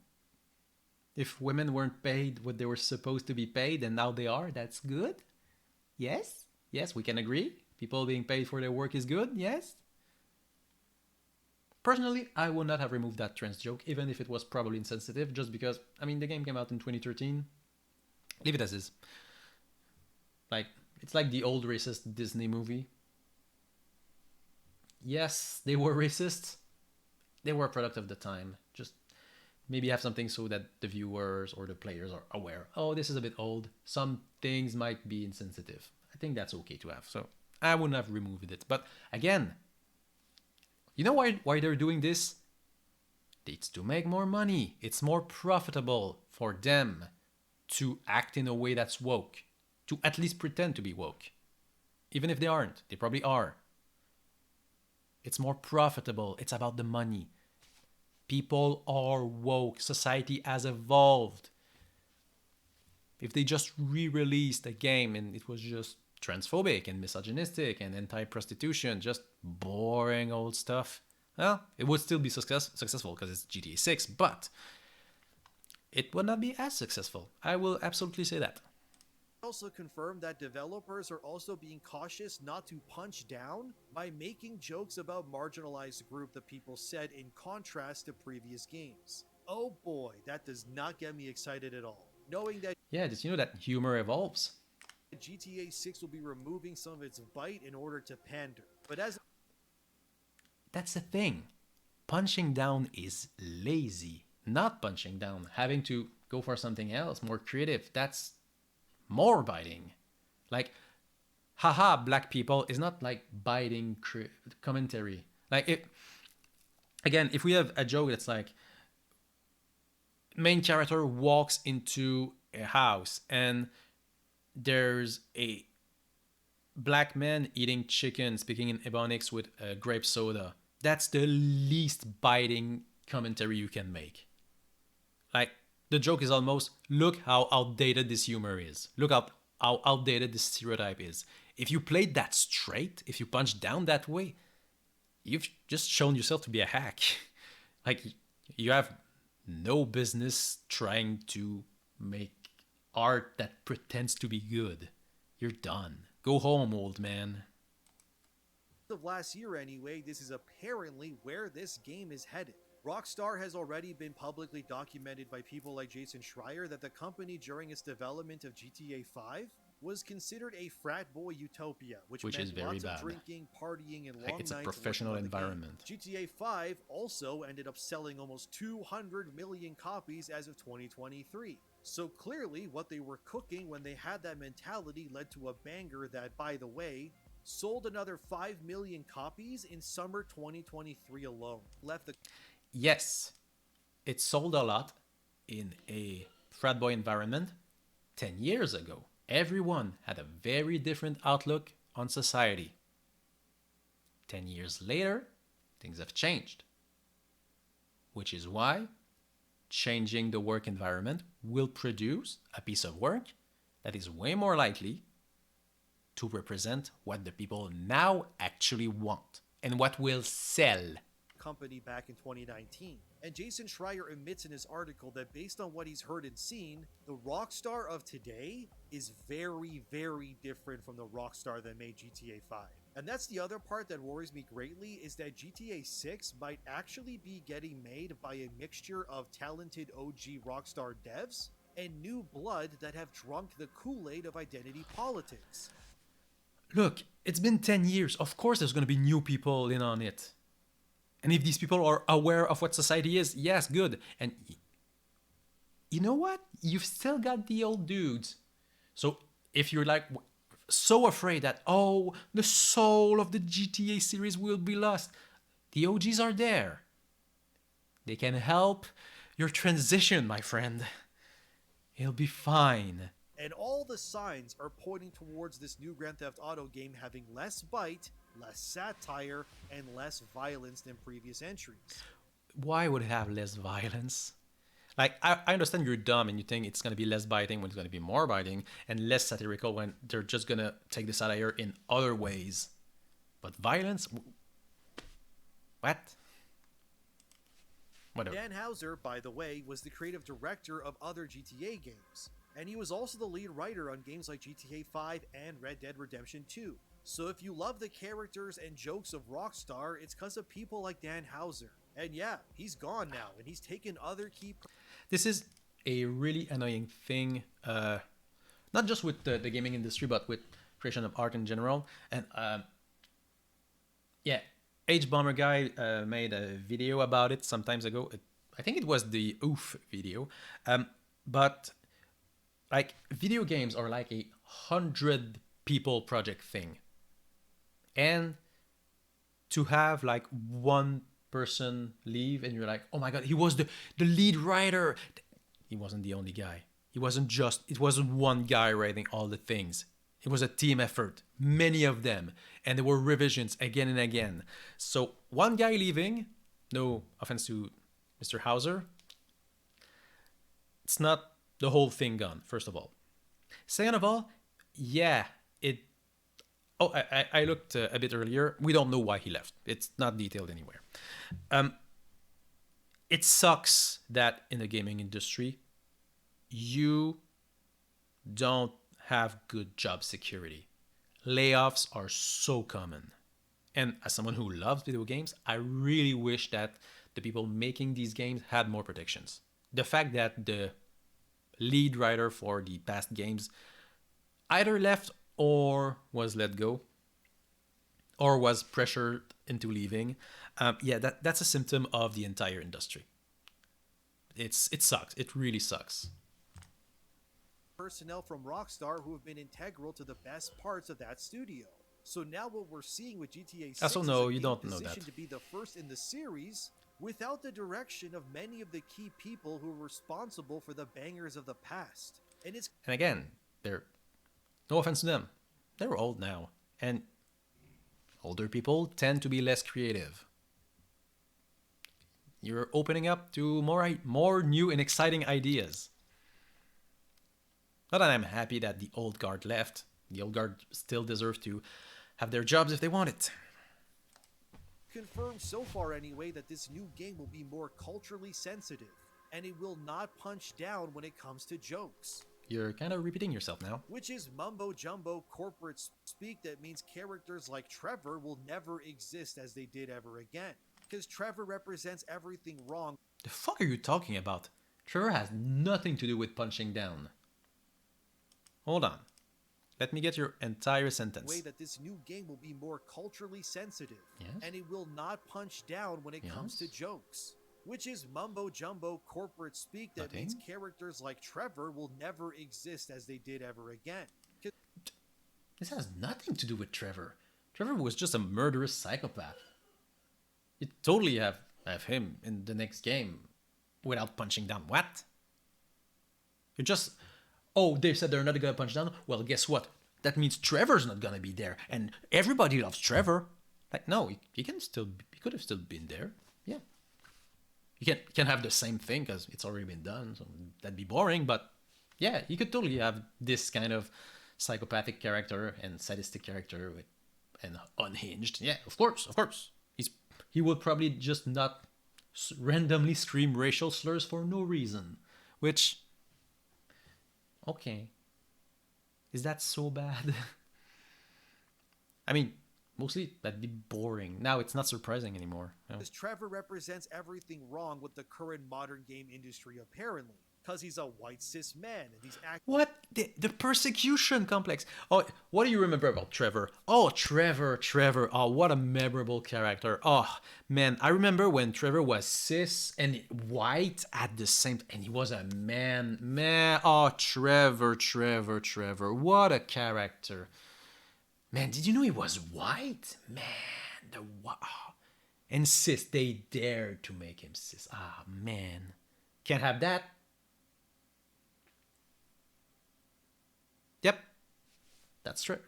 S1: If women weren't paid what they were supposed to be paid and now they are, that's good. Yes, we can agree. People being paid for their work is good, yes. Personally, I would not have removed that trans joke, even if it was probably insensitive, just because, the game came out in 2013. Leave it as is. It's like the old racist Disney movie. Yes, they were racist. They were a product of the time. Just maybe have something so that the viewers or the players are aware. Oh, this is a bit old. Some things might be insensitive. I think that's okay to have. So I wouldn't have removed it. But again, you know why they're doing this? It's to make more money. It's more profitable for them to act in a way that's woke. To at least pretend to be woke. Even if they aren't. They probably are. It's more profitable. It's about the money. People are woke. Society has evolved. If they just re-released a game and it was just transphobic and misogynistic and anti-prostitution, just boring old stuff, Well, it would still be successful because it's GTA 6, but it would not be as successful. I will absolutely say that.
S2: Also confirmed that developers are also being cautious not to punch down by making jokes about marginalized group, the people said, in contrast to previous games. Oh boy, that does not get me excited at all. Knowing that
S1: Yeah, did you know that humor evolves?
S2: GTA 6 will be removing some of its bite in order to pander. But as
S1: That's the thing. Punching down is lazy. Not punching down, having to go for something else, more creative, that's more biting. Like, haha, black people is not like biting commentary. Like, again, if we have a joke that's like, main character walks into a house and there's a black man eating chicken, speaking in Ebonics with a grape soda. That's the least biting commentary you can make. Like, the joke is almost, look how outdated this humor is. Look how outdated this stereotype is. If you played that straight, if you punch down that way, you've just shown yourself to be a hack. Like, you have no business trying to make art that pretends to be good. You're done. Go home, old man.
S2: of last year anyway, this is apparently where this game is headed. Rockstar has already been publicly documented by people like Jason Schreier that the company during its development of GTA 5 was considered a frat boy utopia, which
S1: Which
S2: meant
S1: is very
S2: lots
S1: bad.
S2: of drinking, partying, and
S1: Like,
S2: long
S1: it's a
S2: nights
S1: professional
S2: working on the game.
S1: environment.
S2: GTA 5 also ended up selling almost 200 million copies as of 2023. So clearly, what they were cooking when they had that mentality led to a banger that, by the way, sold another 5 million copies in summer 2023 alone. Left the
S1: Yes, it sold a lot in a frat boy environment 10 years ago. Everyone had a very different outlook on society. 10 years later, things have changed. Which is why changing the work environment will produce a piece of work that is way more likely to represent what the people now actually want and what will sell.
S2: company back in 2019. And Jason Schreier admits in his article that based on what he's heard and seen, the Rockstar of today is very, very different from the Rockstar that made GTA 5. And that's the other part that worries me greatly is that GTA 6 might actually be getting made by a mixture of talented OG Rockstar devs and new blood that have drunk the Kool-Aid of identity politics.
S1: Look, it's been 10 years. Of course, there's going to be new people in on it. And if these people are aware of what society is, yes, good. And you know what? You've still got the old dudes. So if you're like so afraid that, oh, the soul of the GTA series will be lost, the OGs are there. They can help your transition, my friend. It'll be fine.
S2: And all the signs are pointing towards this new Grand Theft Auto game having less bite, less satire, and less violence than previous entries.
S1: Why would it have less violence? Like, I understand you're dumb and you think it's going to be less biting when it's going to be more biting, and less satirical when they're just going to take the satire in other ways. But violence? What? Whatever.
S2: Dan Houser, by the way, was the creative director of other GTA games, and he was also the lead writer on games like GTA 5 and Red Dead Redemption 2. So if you love the characters and jokes of Rockstar, it's because of people like Dan Houser. And yeah, he's gone now, and he's taken other key...
S1: This is a really annoying thing, not just with the gaming industry, but with creation of art in general. And yeah, H Bomber guy made a video about it some times ago. I think it was the Oof video. But like, video games are like a 100 people project thing. And to have like one person leave and you're like, oh my god, he was the lead writer. He wasn't the only guy. It wasn't one guy writing all the things. It was a team effort, many of them, and there were revisions again and again. So one guy leaving, no offense to Mr. Hauser, it's not the whole thing gone, first of all. Second of all, yeah, Oh, I looked a bit earlier. We don't know why he left. It's not detailed anywhere. It sucks that in the gaming industry, you don't have good job security. Layoffs are so common. And as someone who loves video games, I really wish that the people making these games had more protections. The fact that the lead writer for the past games either left or was let go or was pressured into leaving, that's a symptom of the entire industry. It sucks. It really sucks.
S2: Personnel from Rockstar who have been integral to the best parts of that studio. So now what we're seeing with GTA 6
S1: Also,
S2: is
S1: no,
S2: a
S1: you
S2: game
S1: don't know
S2: positioned
S1: that.
S2: to be the first in the series without the direction of many of the key people who were responsible for the bangers of the past. And it's
S1: And again, they're no offense to them, they're old now, and older people tend to be less creative. You're opening up to more new and exciting ideas. Not that I'm happy that the old guard left. The old guard still deserve to have their jobs if they want it.
S2: confirmed so far anyway that this new game will be more culturally sensitive, and it will not punch down when it comes to jokes.
S1: You're kind of repeating yourself now.
S2: Which is mumbo jumbo corporate speak that means characters like Trevor will never exist as they did ever again. Because Trevor represents everything wrong.
S1: The fuck are you talking about? Trevor has nothing to do with punching down. Hold on. Let me get your entire sentence.
S2: Way that this new game will be more culturally sensitive,
S1: Yes?
S2: and it will not punch down when it comes to
S1: Yes?
S2: jokes. Which is mumbo jumbo corporate speak that means
S1: Nothing?
S2: characters like Trevor will never exist as they did ever again.
S1: This has nothing to do with Trevor. Trevor was just a murderous psychopath. You totally have him in the next game without punching down. What? You're just... Oh, they said they're not gonna punch down? Well, guess what? That means Trevor's not gonna be there, and everybody loves Trevor. Like, no, he could have still been there. Yeah. You can have the same thing because it's already been done, so that'd be boring, but yeah, you could totally have this kind of psychopathic character and sadistic character and unhinged. Yeah, of course. He would probably just not randomly scream racial slurs for no reason, which, okay, is that so bad? I mean, mostly that'd be boring. Now it's not surprising anymore. You know?
S2: Because Trevor represents everything wrong with the current modern game industry, apparently. Because he's a white cis man and he's acting.
S1: What? The persecution complex. Oh, what do you remember about Trevor? Oh, Trevor. Oh, what a memorable character. Oh, man. I remember when Trevor was cis and white at the same time. And he was a man. Man. Oh, Trevor. What a character. Man, did you know he was white? Man, and cis. They dared to make him cis. Ah, man. Can't have that. Yep, that's true.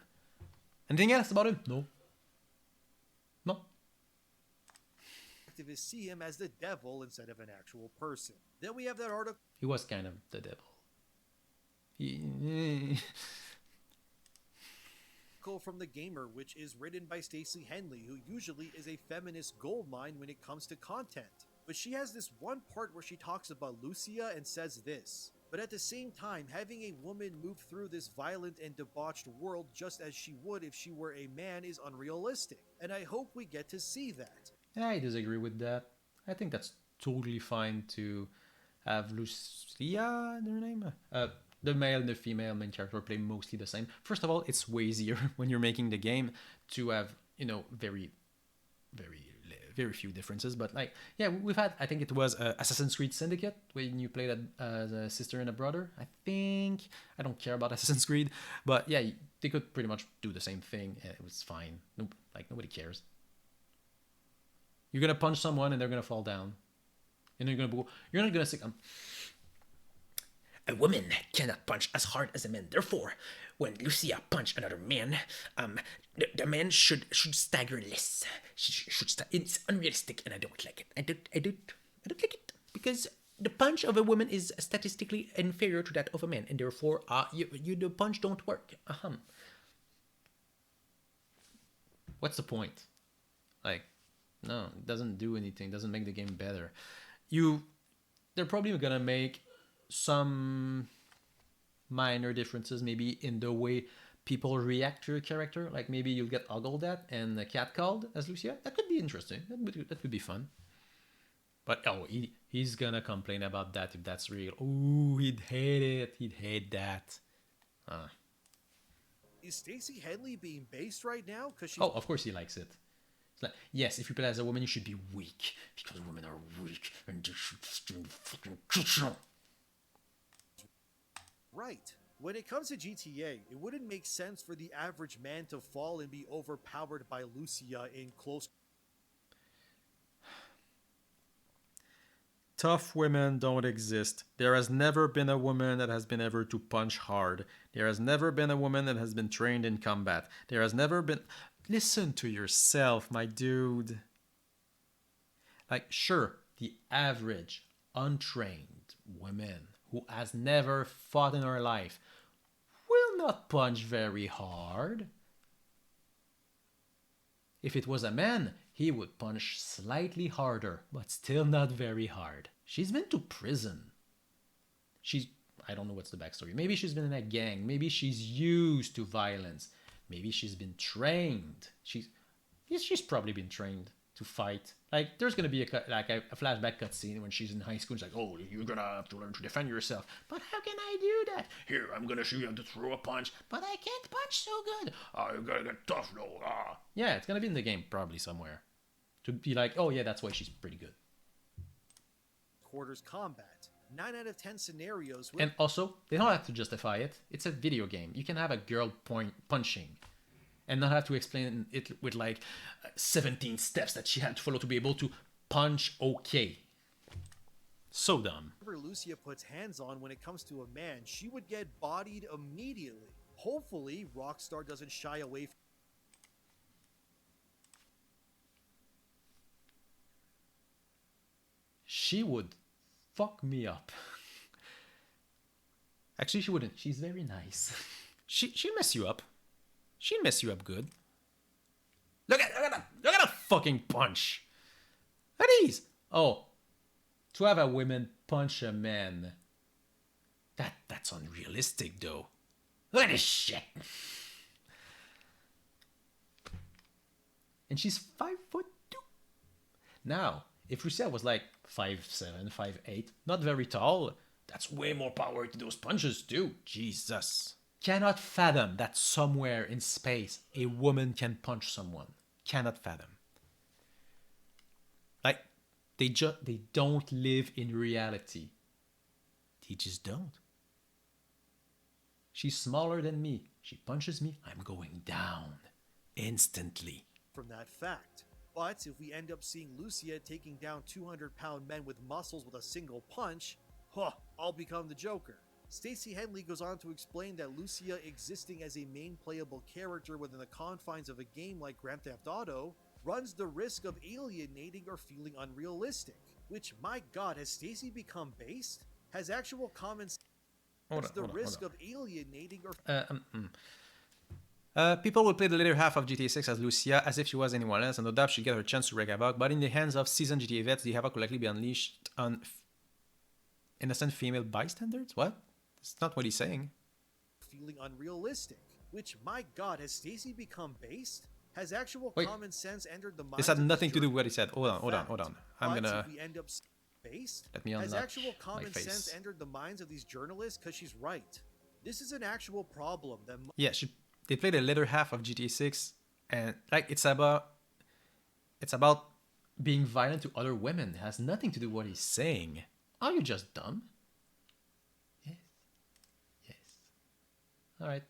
S1: Anything else about him? No.
S2: Activists see him as the devil instead of an actual person. Then we have that article
S1: He was kind of the devil. He...
S2: from The Gamer, which is written by Stacey Henley, who usually is a feminist goldmine when it comes to content. But she has this one part where she talks about Lucia and says this. But at the same time, having a woman move through this violent and debauched world just as she would if she were a man is unrealistic. And I hope we get to see that.
S1: I disagree with that. I think that's totally fine to have Lucia, their name? The male and the female main character play mostly the same. First of all, it's way easier when you're making the game to have, very few differences. But we've had, I think it was Assassin's Creed Syndicate when you played as a sister and a brother. I don't care about Assassin's Creed, but yeah, they could pretty much do the same thing. It was fine. Nobody cares. You're gonna punch someone and they're gonna fall down, and you're not gonna say, a woman cannot punch as hard as a man. Therefore, when Lucia punched another man, the man should stagger less. It's unrealistic, and I don't like it. I don't like it because the punch of a woman is statistically inferior to that of a man, and therefore, the punch don't work. What's the point? Like, no, it doesn't do anything. Doesn't make the game better. They're probably gonna make some minor differences, maybe in the way people react to your character. Like maybe you'll get ogled at and catcalled as Lucia. That could be interesting. That could be fun. But he's gonna complain about that if that's real. Ooh, he'd hate it. He'd hate that.
S2: Is Stacey Henley being based right now? Because she's
S1: Oh, of course he likes it. It's like, yes, if you play as a woman, you should be weak because women are weak and they should stay in the fucking kitchen.
S2: right. When it comes to GTA, it wouldn't make sense for the average man to fall and be overpowered by Lucia in close.
S1: Tough women don't exist. There has never been a woman that has been able to punch hard. There has never been a woman that has been trained in combat. There has never been. Listen to yourself, my dude. Like, sure, the average untrained woman who has never fought in her life will not punch very hard. If it was a man, he would punch slightly harder, but still not very hard. She's been to prison. I don't know what's the backstory. Maybe she's been in a gang. Maybe she's used to violence. Maybe she's been trained. She's probably been trained to fight. Like, there's gonna be a flashback cutscene when she's in high school. She's like, oh, you're gonna have to learn to defend yourself. But how can I do that? Here, I'm gonna show you how to throw a punch. But I can't punch so good. Oh, you gotta get tough though. Yeah, it's gonna be in the game probably somewhere. To be like, oh yeah, that's why she's pretty good.
S2: Quarters combat. 9 out of 10 scenarios.
S1: And also, they don't have to justify it. It's a video game. You can have a girl punching and not have to explain it with like 17 steps that she had to follow to be able to punch okay. So dumb.
S2: Whoever Lucia puts hands on when it comes to a man, she would get bodied immediately. Hopefully, Rockstar doesn't shy away from.
S1: She would fuck me up. Actually, she wouldn't. She's very nice. She'll mess you up. She'll mess you up good. Look at a fucking punch. Look at these. Oh, to have a woman punch a man. That's unrealistic though. Look at this shit. And she's 5'2". Now, if Lucia was like 5'7", 5'8", not very tall, that's way more power to those punches too. Jesus. Cannot fathom that somewhere in space a woman can punch someone. Cannot fathom. Like, they don't live in reality. They just don't. She's smaller than me. She punches me, I'm going down. Instantly.
S2: From that fact. But if we end up seeing Lucia taking down 200-pound men with muscles with a single punch, I'll become the Joker. Stacey Henley goes on to explain that Lucia existing as a main playable character within the confines of a game like Grand Theft Auto runs the risk of alienating or feeling unrealistic. Which, my god, has Stacey become based? Has actual common sense of alienating or...
S1: People will play the later half of GTA 6 as Lucia as if she was anyone else, and no doubt she'll get her chance to wreak havoc, but in the hands of seasoned GTA vets, the havoc will likely be unleashed on innocent female bystanders? What? That's not what he's saying.
S2: Feeling unrealistic. Which, my god, has Stacey become based? Has actual common sense entered the mind?
S1: This had nothing to do with what he said. Hold on. I'm gonna...
S2: If we end up based?
S1: Let me unlock
S2: Has actual common
S1: my face.
S2: sense entered the minds of these journalists? Because she's right. This is an actual problem that...
S1: Yeah, they played the later half of GTA 6, and like it's about being violent to other women. It has nothing to do with what he's saying. Are you just dumb? Yes. All right.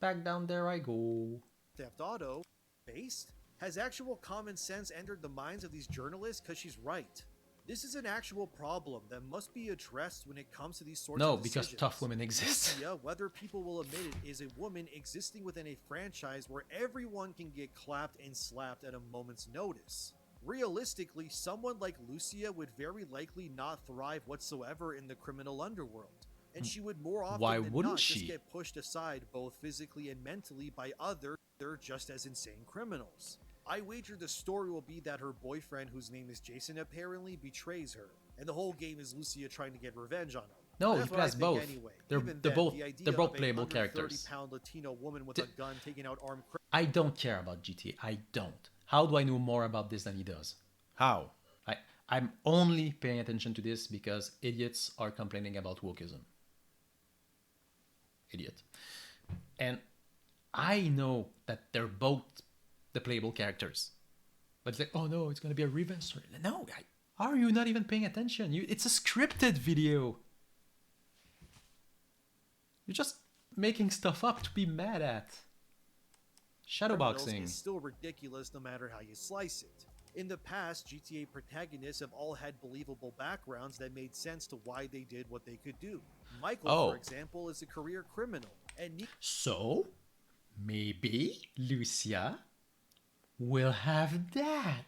S1: Back down there I go.
S2: Theft Auto, based? Has actual common sense entered the minds of these journalists? Because she's right. This is an actual problem that must be addressed when it comes to these sorts of decisions.
S1: No, because tough women exist.
S2: Lucia, whether people will admit it, is a woman existing within a franchise where everyone can get clapped and slapped at a moment's notice. Realistically, someone like Lucia would very likely not thrive whatsoever in the criminal underworld. And she would more
S1: Why
S2: often than
S1: wouldn't
S2: not just
S1: she?
S2: get pushed aside both physically and mentally by other just as insane criminals. I wager the story will be that her boyfriend, whose name is Jason, apparently betrays her, and the whole game is Lucia trying to get revenge on him.
S1: No,
S2: That's
S1: he
S2: what I
S1: plays
S2: think
S1: both.
S2: anyway.
S1: They're,
S2: Even
S1: they're
S2: then,
S1: both
S2: the idea
S1: they're both
S2: of a
S1: playable characters.
S2: 130-pound Latino woman with a gun taking out armed criminals.
S1: I don't care about GTA. I don't. How do I know more about this than he does? How? I, I'm only paying attention to this because idiots are complaining about wokism. Idiot. And I know that they're both the playable characters. But it's like, oh no, it's gonna be a revenge story. No, are you not even paying attention? It's a scripted video. You're just making stuff up to be mad at. Shadowboxing
S2: Is still ridiculous no matter how you slice it. In the past, GTA protagonists have all had believable backgrounds that made sense to why they did what they could do. Michael, for example, is a career criminal, and
S1: so maybe Lucia will have that.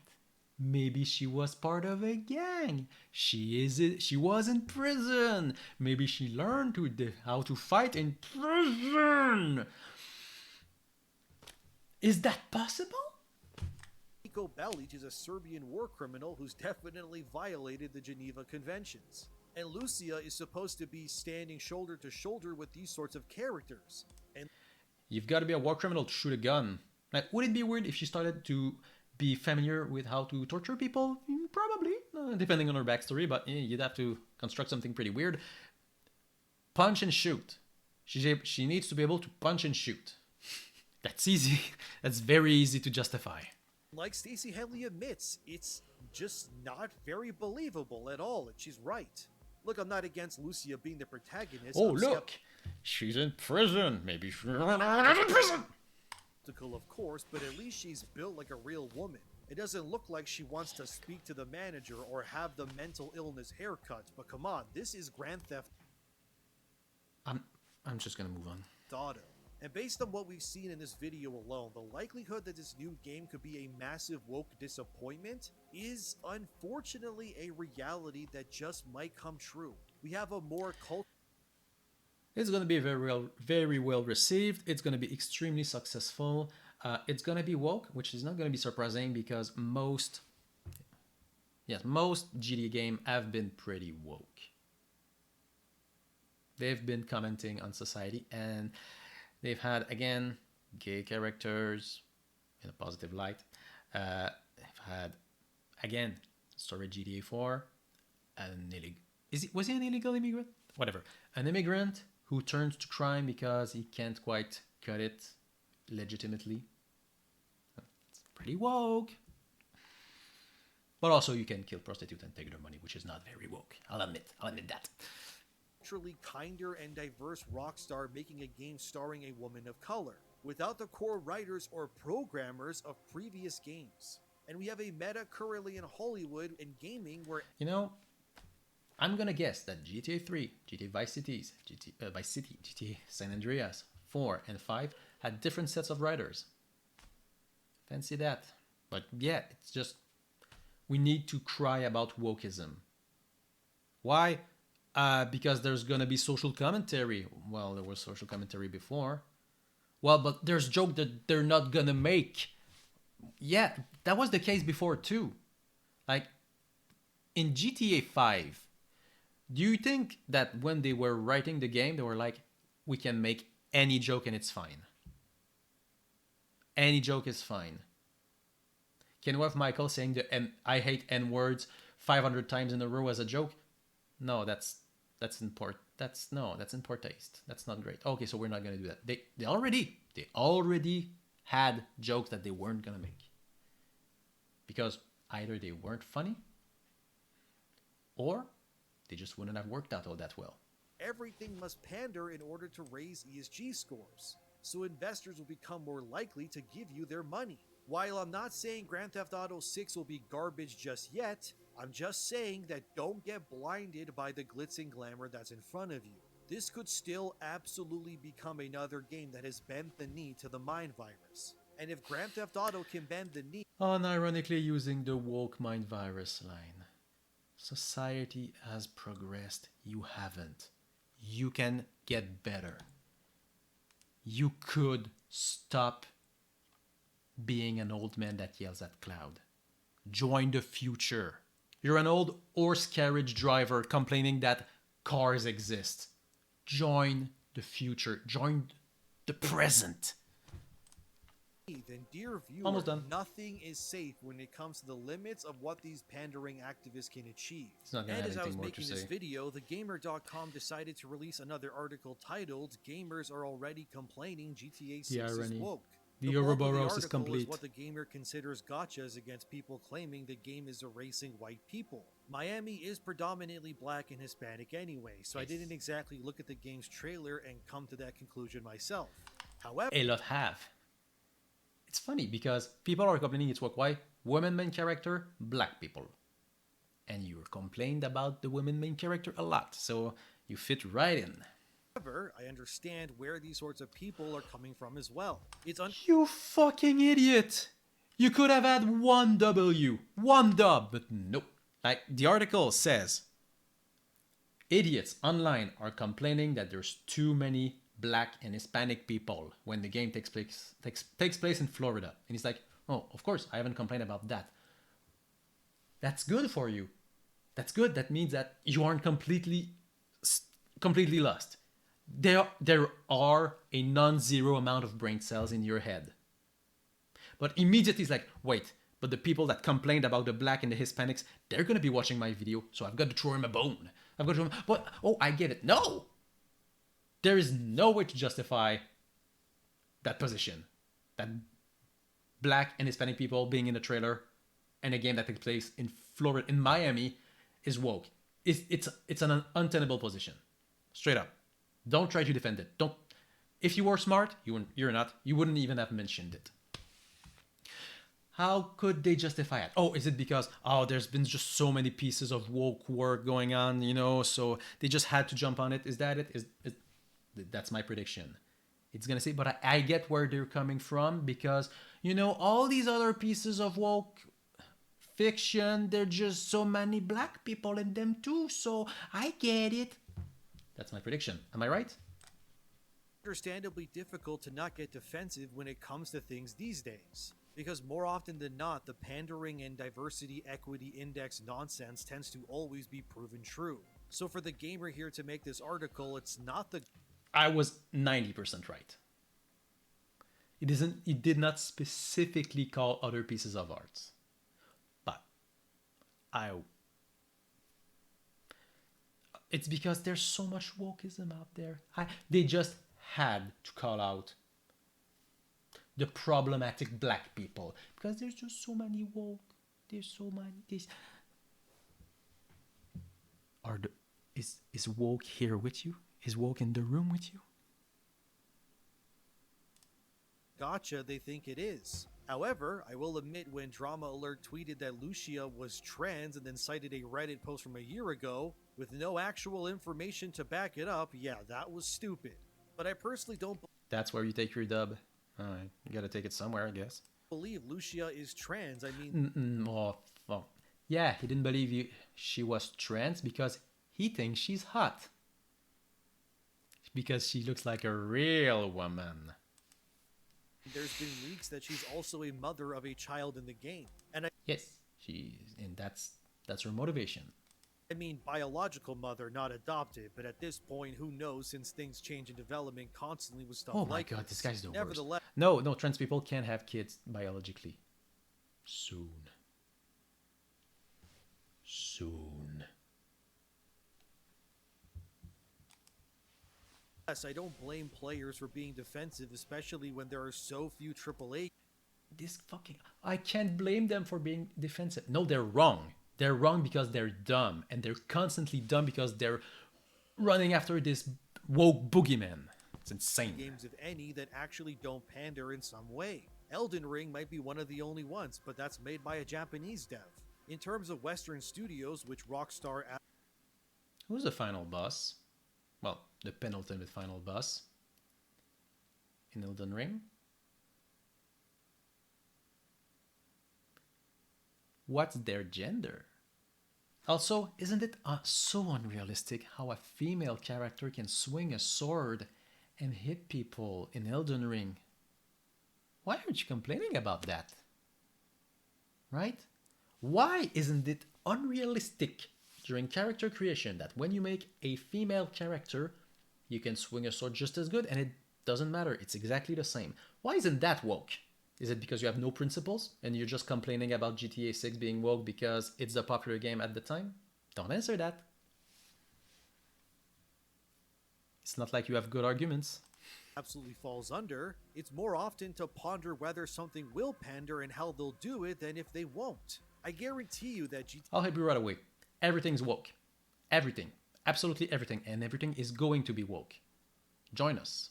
S1: Maybe she was part of a gang. She was in prison. Maybe she learned how to fight in prison. Is that possible?
S2: Niko Bellic is a Serbian war criminal who's definitely violated the Geneva Conventions. And Lucia is supposed to be standing shoulder to shoulder with these sorts of characters. And
S1: you've got to be a war criminal to shoot a gun. Like, would it be weird if she started to be familiar with how to torture people? Probably, depending on her backstory, but you'd have to construct something pretty weird. Punch and shoot. She needs to be able to punch and shoot. That's easy. That's very easy to justify.
S2: Like Stacey Henley admits, it's just not very believable at all, and she's right. Look, I'm not against Lucia being the protagonist.
S1: Oh, look! She's in prison. Maybe she's not in prison!
S2: Of course, but at least she's built like a real woman. It doesn't look like she wants to speak to the manager or have the mental illness haircut, but come on, this is Grand Theft
S1: I'm just gonna move on.
S2: Auto. And based on what we've seen in this video alone, the likelihood that this new game could be a massive woke disappointment is unfortunately a reality that just might come true. We have a more cult.
S1: It's going to be very well received. It's going to be extremely successful. It's going to be woke, which is not going to be surprising because most GTA games have been pretty woke. They've been commenting on society and they've had, again, gay characters in a positive light. They've had, again, story GTA 4, was he an illegal immigrant? Whatever. An immigrant who turns to crime because he can't quite cut it legitimately. It's pretty woke. But also you can kill prostitutes and take their money, which is not very woke. I'll admit that.
S2: Naturally kinder and diverse rock star making a game starring a woman of color, without the core writers or programmers of previous games. And we have a meta currently in Hollywood and gaming where...
S1: I'm gonna guess that GTA 3, GTA Vice City, GTA San Andreas, 4, and 5 had different sets of writers. Fancy that. But yeah, it's just, we need to cry about wokism. Why? Because there's gonna be social commentary. Well, there was social commentary before. Well, but there's jokes that they're not gonna make. Yeah, that was the case before too. Like, in GTA 5, do you think that when they were writing the game, they were like, we can make any joke and it's fine? Any joke is fine. Can we have Michael saying the I hate N-words 500 times in a row as a joke? No, that's in poor taste. That's not great. Okay, so we're not gonna do that. They already had jokes that they weren't gonna make. Because either they weren't funny or they just wouldn't have worked out all that well.
S2: Everything must pander in order to raise ESG scores, so investors will become more likely to give you their money. While I'm not saying Grand Theft Auto 6 will be garbage just yet, I'm just saying that don't get blinded by the glitz and glamour that's in front of you. This could still absolutely become another game that has bent the knee to the mind virus. And if Grand Theft Auto can bend the knee...
S1: Unironically using the woke mind virus line. Society has progressed. You haven't. you can get better. You could stop being an old man that yells at cloud. Join the future. You're an old horse carriage driver complaining that cars exist. Join the future. Join the present.
S2: Then, dear viewer,
S1: Almost done.
S2: nothing is safe when it comes to the limits of what these pandering activists can achieve.
S1: It's not gonna
S2: And
S1: have
S2: as I was
S1: anything more to
S2: making this
S1: say.
S2: video, thegamer.com decided to release another article titled "Gamers Are Already Complaining GTA 6 is
S1: irony.
S2: woke."
S1: The
S2: bulk of
S1: Ouroboros is
S2: article
S1: complete.
S2: what the gamer considers gotchas against people claiming the game is erasing white people. Miami is predominantly black and Hispanic anyway, so I didn't exactly look at the game's trailer and come to that conclusion myself. However,
S1: A lot have. It's funny because people are complaining it's woke. Why? Women main character, black people. And you complained about the women main character a lot, so you fit right in.
S2: I understand where these sorts of people are coming from as well.
S1: You fucking idiot! You could have had one W, one dub, but nope. Like the article says, idiots online are complaining that there's too many black and Hispanic people when the game takes place in Florida. And he's like, oh, of course, I haven't complained about that. That's good for you. That's good. That means that you aren't completely lost. There are a non-zero amount of brain cells in your head. But immediately it's like, wait, but the people that complained about the black and the Hispanics, they're going to be watching my video, so I've got to throw him a bone. I've got to throw him, but, oh, I get it. No! There is no way to justify that position. That black and Hispanic people being in a trailer and a game that takes place in Florida, in Miami, is woke. It's an untenable position. Straight up. Don't try to defend it. Don't. If you were smart, you're not. You wouldn't even have mentioned it. How could they justify it? Oh, is it because, there's been just so many pieces of woke work going on, so they just had to jump on it? Is that it? That's my prediction. It's going to say, but I get where they're coming from because, all these other pieces of woke fiction, there's just so many black people in them too, so I get it. That's my prediction. Am I right?
S2: Understandably difficult to not get defensive when it comes to things these days. Because more often than not, the pandering and diversity equity index nonsense tends to always be proven true. So for the gamer here to make this article, it's not the...
S1: I was 90% right. It did not specifically call other pieces of art. But it's because there's so much wokeism out there. They just had to call out the problematic black people because there's just so many woke. There's so many. Is woke here with you? Is woke in the room with you?
S2: Gotcha, they think it is. However, I will admit when Drama Alert tweeted that Lucia was trans and then cited a Reddit post from a year ago with no actual information to back it up, yeah, that was stupid. But I personally don't
S1: That's where you take your dub. Alright, you gotta take it somewhere, I guess.
S2: believe Lucia is trans. I mean...
S1: Yeah, he didn't believe she was trans because he thinks she's hot. Because she looks like a real woman.
S2: There's been leaks that she's also a mother of a child in the game.
S1: Yes, and that's her motivation.
S2: I mean biological mother, not adopted, but at this point, who knows since things change in development constantly with stuff like
S1: Oh my god, this guy's the worst.
S2: Nevertheless,
S1: No, trans people can't have kids biologically. Soon.
S2: I don't blame players for being defensive, especially when there are so few AAA.
S1: I can't blame them for being defensive. No, they're wrong. They're wrong because they're dumb, and they're constantly dumb because they're running after this woke boogeyman. It's insane.
S2: Games, if any, that actually don't pander in some way. Elden Ring might be one of the only ones, but that's made by a Japanese dev. In terms of Western studios, which Rockstar...
S1: Who's the final boss? Well, the penultimate final boss in Elden Ring. What's their gender? Also, isn't it so unrealistic how a female character can swing a sword and hit people in Elden Ring? Why aren't you complaining about that? Right? Why isn't it unrealistic during character creation that when you make a female character, you can swing a sword just as good and it doesn't matter, it's exactly the same? Why isn't that woke? Is it because you have no principles and you're just complaining about GTA 6 being woke because it's the popular game at the time? Don't answer that. It's not like you have good arguments.
S2: Absolutely falls under, it's more often to ponder whether something will pander and how they'll do it than if they won't. I guarantee you that
S1: I'll help you right away. Everything's woke. Everything. Absolutely everything. And everything is going to be woke. Join us.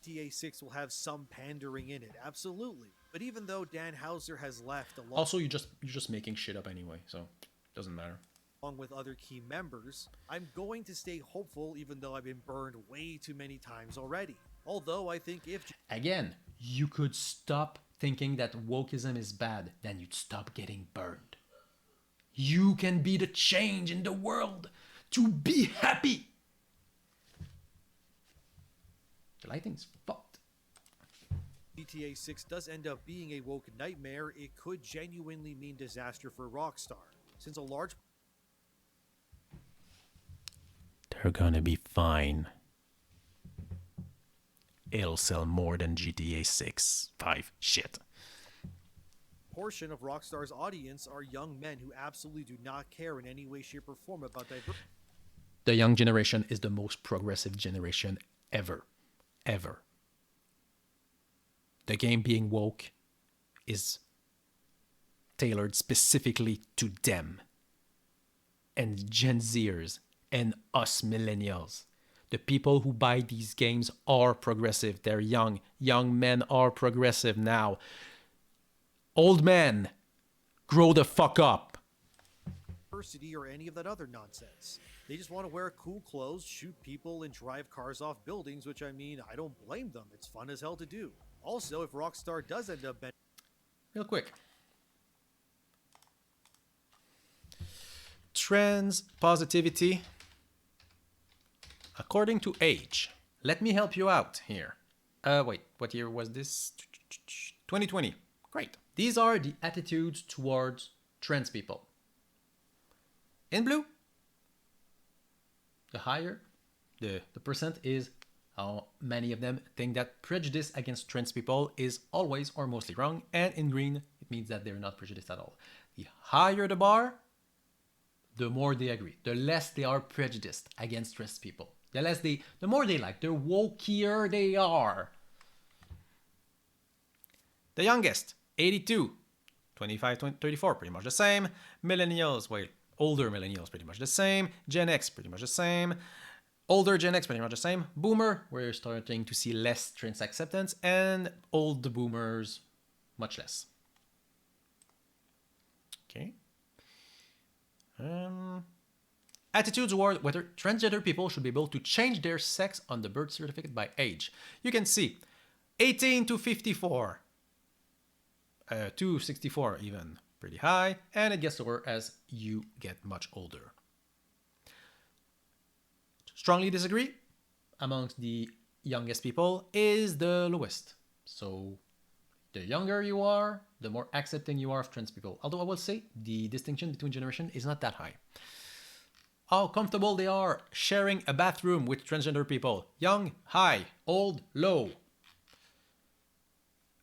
S2: GTA 6 will have some pandering in it, absolutely. But even though Dan Houser has left
S1: Also, you're just making shit up anyway, so it doesn't matter.
S2: along with other key members, I'm going to stay hopeful even though I've been burned way too many times already. Although I think if...
S1: Again, you could stop thinking that wokism is bad, then you'd stop getting burned. You can be the change in the world to be happy. The lighting's fucked.
S2: GTA 6 does end up being a woke nightmare, it could genuinely mean disaster for Rockstar, since a large...
S1: They're gonna be fine. It'll sell more than GTA 6. 5. Shit.
S2: portion of Rockstar's audience are young men who absolutely do not care in any way, shape, or form about diversity.
S1: The young generation is the most progressive generation ever. Ever. The game being woke is tailored specifically to them. And Gen Zers and us millennials. The people who buy these games are progressive. They're young. Young men are progressive now. Old men, grow the fuck up.
S2: Diversity or any of that other nonsense. They just want to wear cool clothes, shoot people, and drive cars off buildings, which I mean, I don't blame them. It's fun as hell to do. Also, if Rockstar does end up...
S1: Real quick. Trans positivity. According to age. Let me help you out here. Wait, what year was this? 2020. Great. These are the attitudes towards trans people. In blue, the higher the percent is how many of them think that prejudice against trans people is always or mostly wrong. And in green, it means that they're not prejudiced at all. The higher the bar, the more they agree. The less they are prejudiced against trans people. The more they like, the wokier they are. The youngest, 82, 25, 34, pretty much the same. Millennials, well, older millennials, pretty much the same. Gen X, pretty much the same. Older Gen X, pretty much the same. Boomer, we're starting to see less trans acceptance. And old boomers, much less. Okay. Attitudes toward whether transgender people should be able to change their sex on the birth certificate by age. You can see 18 to 54. To 64 even, pretty high, and it gets lower as you get much older. Strongly disagree amongst the youngest people is the lowest. So the younger you are, the more accepting you are of trans people. Although I will say the distinction between generations is not that high. How comfortable they are sharing a bathroom with transgender people. Young, high, old, low.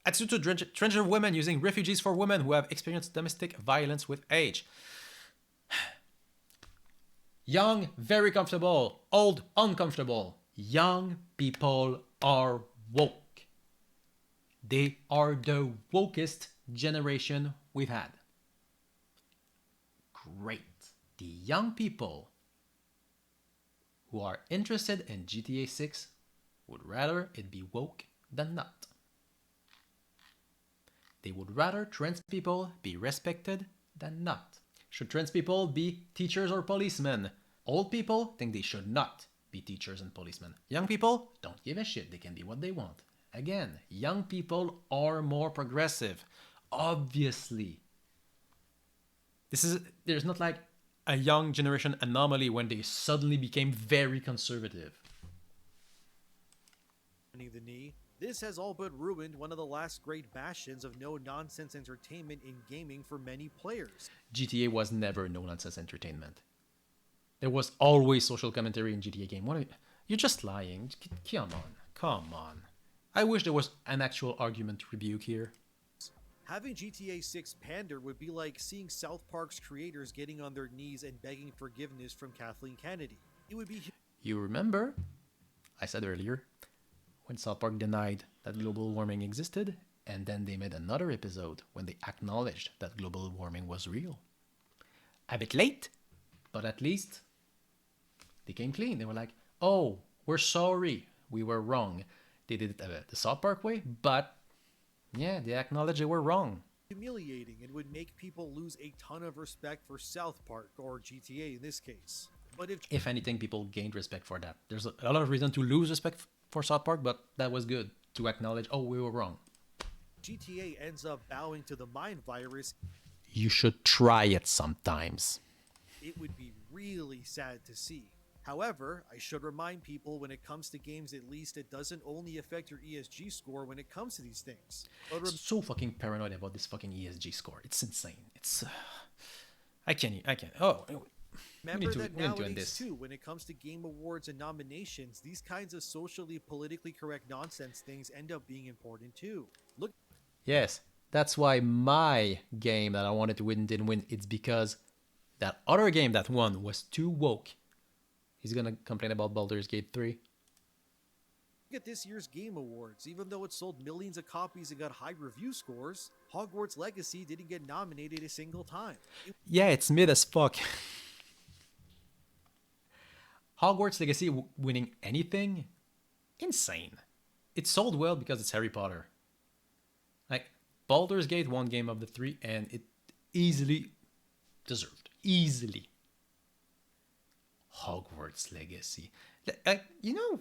S1: Attitude to transgender women using refugees for women who have experienced domestic violence with age. Young, very comfortable. Old, uncomfortable. Young people are woke. They are the wokest generation we've had. Great. The young people who are interested in GTA 6 would rather it be woke than not. They would rather trans people be respected than not. Should trans people be teachers or policemen? Old people think they should not be teachers and policemen. Young people don't give a shit. They can be what they want. Again, young people are more progressive. Obviously. There's not like a young generation anomaly when they suddenly became very conservative.
S2: The knee. This has all but ruined one of the last great bastions of no-nonsense entertainment in gaming for many players.
S1: GTA was never no nonsense entertainment. There was always social commentary in GTA game. What are you, you're just lying. Come on, come on. I wish there was an actual argument to rebuke here.
S2: Having GTA 6 pander would be like seeing South Park's creators getting on their knees and begging forgiveness from Kathleen Kennedy. It would be
S1: You remember, I said earlier, when South Park denied that global warming existed, and then they made another episode when they acknowledged that global warming was real. A bit late, but at least they came clean. They were like, oh, we're sorry, we were wrong. They did it the South Park way, but yeah, they acknowledged they were wrong.
S2: humiliating and would make people lose a ton of respect for South Park, or GTA in this case. But
S1: If anything, people gained respect for that. There's a lot of reason to lose respect for South Park, but that was good to acknowledge, oh, we were wrong.
S2: GTA ends up bowing to the mind virus,
S1: You should try it sometimes.
S2: it would be really sad to see. However, I should remind people when it comes to games, at least, it doesn't only affect your ESG score when it comes to these things. But
S1: I'm so fucking paranoid about this fucking ESG score. It's insane. It's I can't. Oh,
S2: remember
S1: to-
S2: that
S1: we need to end
S2: nowadays
S1: this.
S2: too, when it comes to game awards and nominations, these kinds of socially politically correct nonsense things end up being important too. Look,
S1: yes, that's why my game that I wanted to win didn't win. It's because that other game that won was too woke. He's gonna complain about Baldur's Gate 3.
S2: at this year's Game Awards. Even though it sold millions of copies and got high review scores, Hogwarts Legacy didn't get nominated a single time.
S1: Yeah, it's mid as fuck. Hogwarts Legacy winning anything? Insane. It sold well because it's Harry Potter. Like, Baldur's Gate won Game of the 3 and it easily deserved. Easily. Hogwarts Legacy. Like, you know,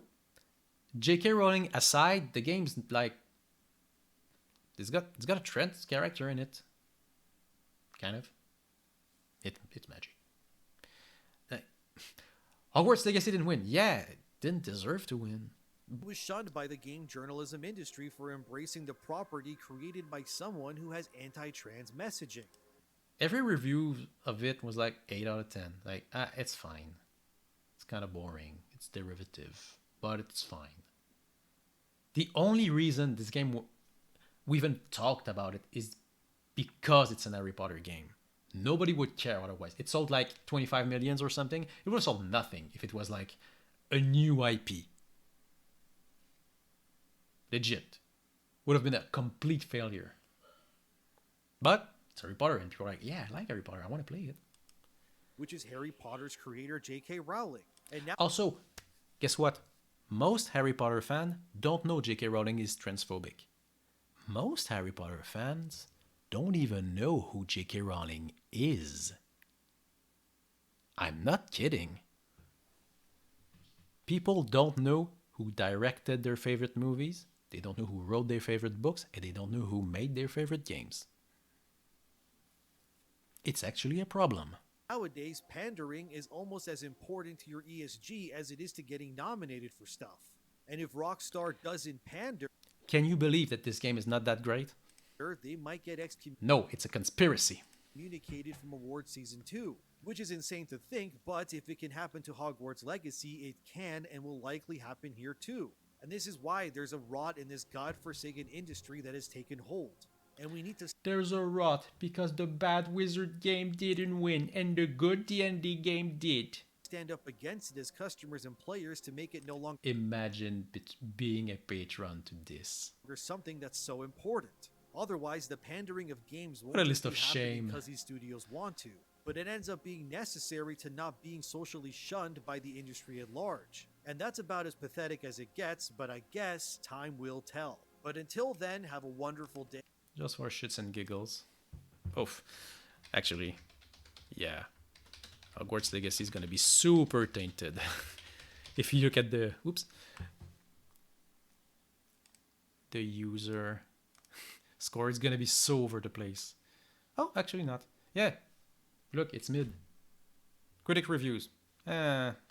S1: J.K. Rowling aside, the game's like it's got a Trent character in it. Kind of. It's magic. Like, Hogwarts Legacy didn't win. Yeah, it didn't deserve to win.
S2: It was shunned by the game journalism industry for embracing the property created by someone who has anti-trans messaging.
S1: Every review of it was like 8 out of 10. Like, it's fine. It's kind of boring. It's derivative, but it's fine. The only reason this game we even talked about it is because it's an Harry Potter game. Nobody would care otherwise. It sold like 25 millions or something. It would have sold nothing if it was like a new IP. Legit. Would have been a complete failure. But it's Harry Potter, and people are like, yeah, I like Harry Potter. I want to play it.
S2: Which is Harry Potter's creator J.K. Rowling. And now
S1: Also, guess what? Most Harry Potter fans don't know J.K. Rowling is transphobic. Most Harry Potter fans don't even know who J.K. Rowling is. I'm not kidding. People don't know who directed their favorite movies, they don't know who wrote their favorite books, and they don't know who made their favorite games. It's actually a problem.
S2: nowadays, pandering is almost as important to your ESG as it is to getting nominated for stuff. And if Rockstar doesn't pander,
S1: Can you believe that this game is not that great?
S2: they might get
S1: No, it's a conspiracy.
S2: excommunicated from award season 2, which is insane to think, but if it can happen to Hogwarts Legacy, it can and will likely happen here too. And this is why there's a rot in this godforsaken industry that has taken hold. And we need to
S1: There's a rot because the bad wizard game didn't win and the good D&D game did.
S2: stand up against it as customers and players to make it no longer
S1: Imagine being a patron to this.
S2: something that's so important. Otherwise, the pandering of games won't
S1: What a
S2: just
S1: list of
S2: be happening
S1: shame.
S2: because these studios want to, but it ends up being necessary to not being socially shunned by the industry at large. And that's about as pathetic as it gets, but I guess time will tell. But until then, have a wonderful day.
S1: Just for shits and giggles. Oof. Actually, yeah. Hogwarts Legacy is gonna be super tainted. If you look at the... Oops. The user score is gonna be so over the place. Oh, actually not. Yeah. Look, it's mid. Critic reviews. 8,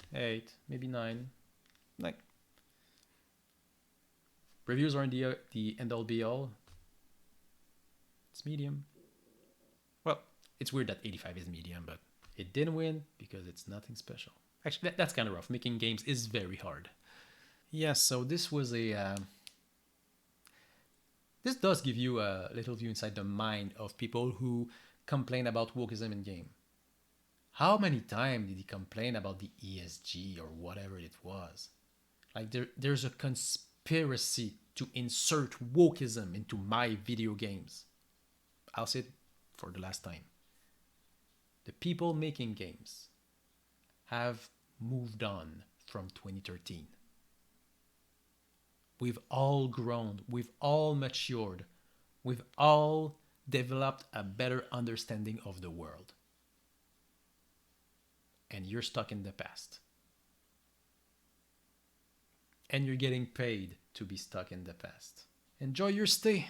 S1: maybe 9. Like, reviews aren't the end all be all. It's medium. Well, it's weird that 85 is medium, but it didn't win because it's nothing special. Actually, that's kind of rough. Making games is very hard. Yes, so this was a. This does give you a little view inside the mind of people who complain about wokism in game. How many times did he complain about the ESG or whatever it was? Like there's a conspiracy to insert wokism into my video games. I'll say it for the last time. The people making games have moved on from 2013. We've all grown, we've all matured, we've all developed a better understanding of the world. And you're stuck in the past. And you're getting paid to be stuck in the past. Enjoy your stay.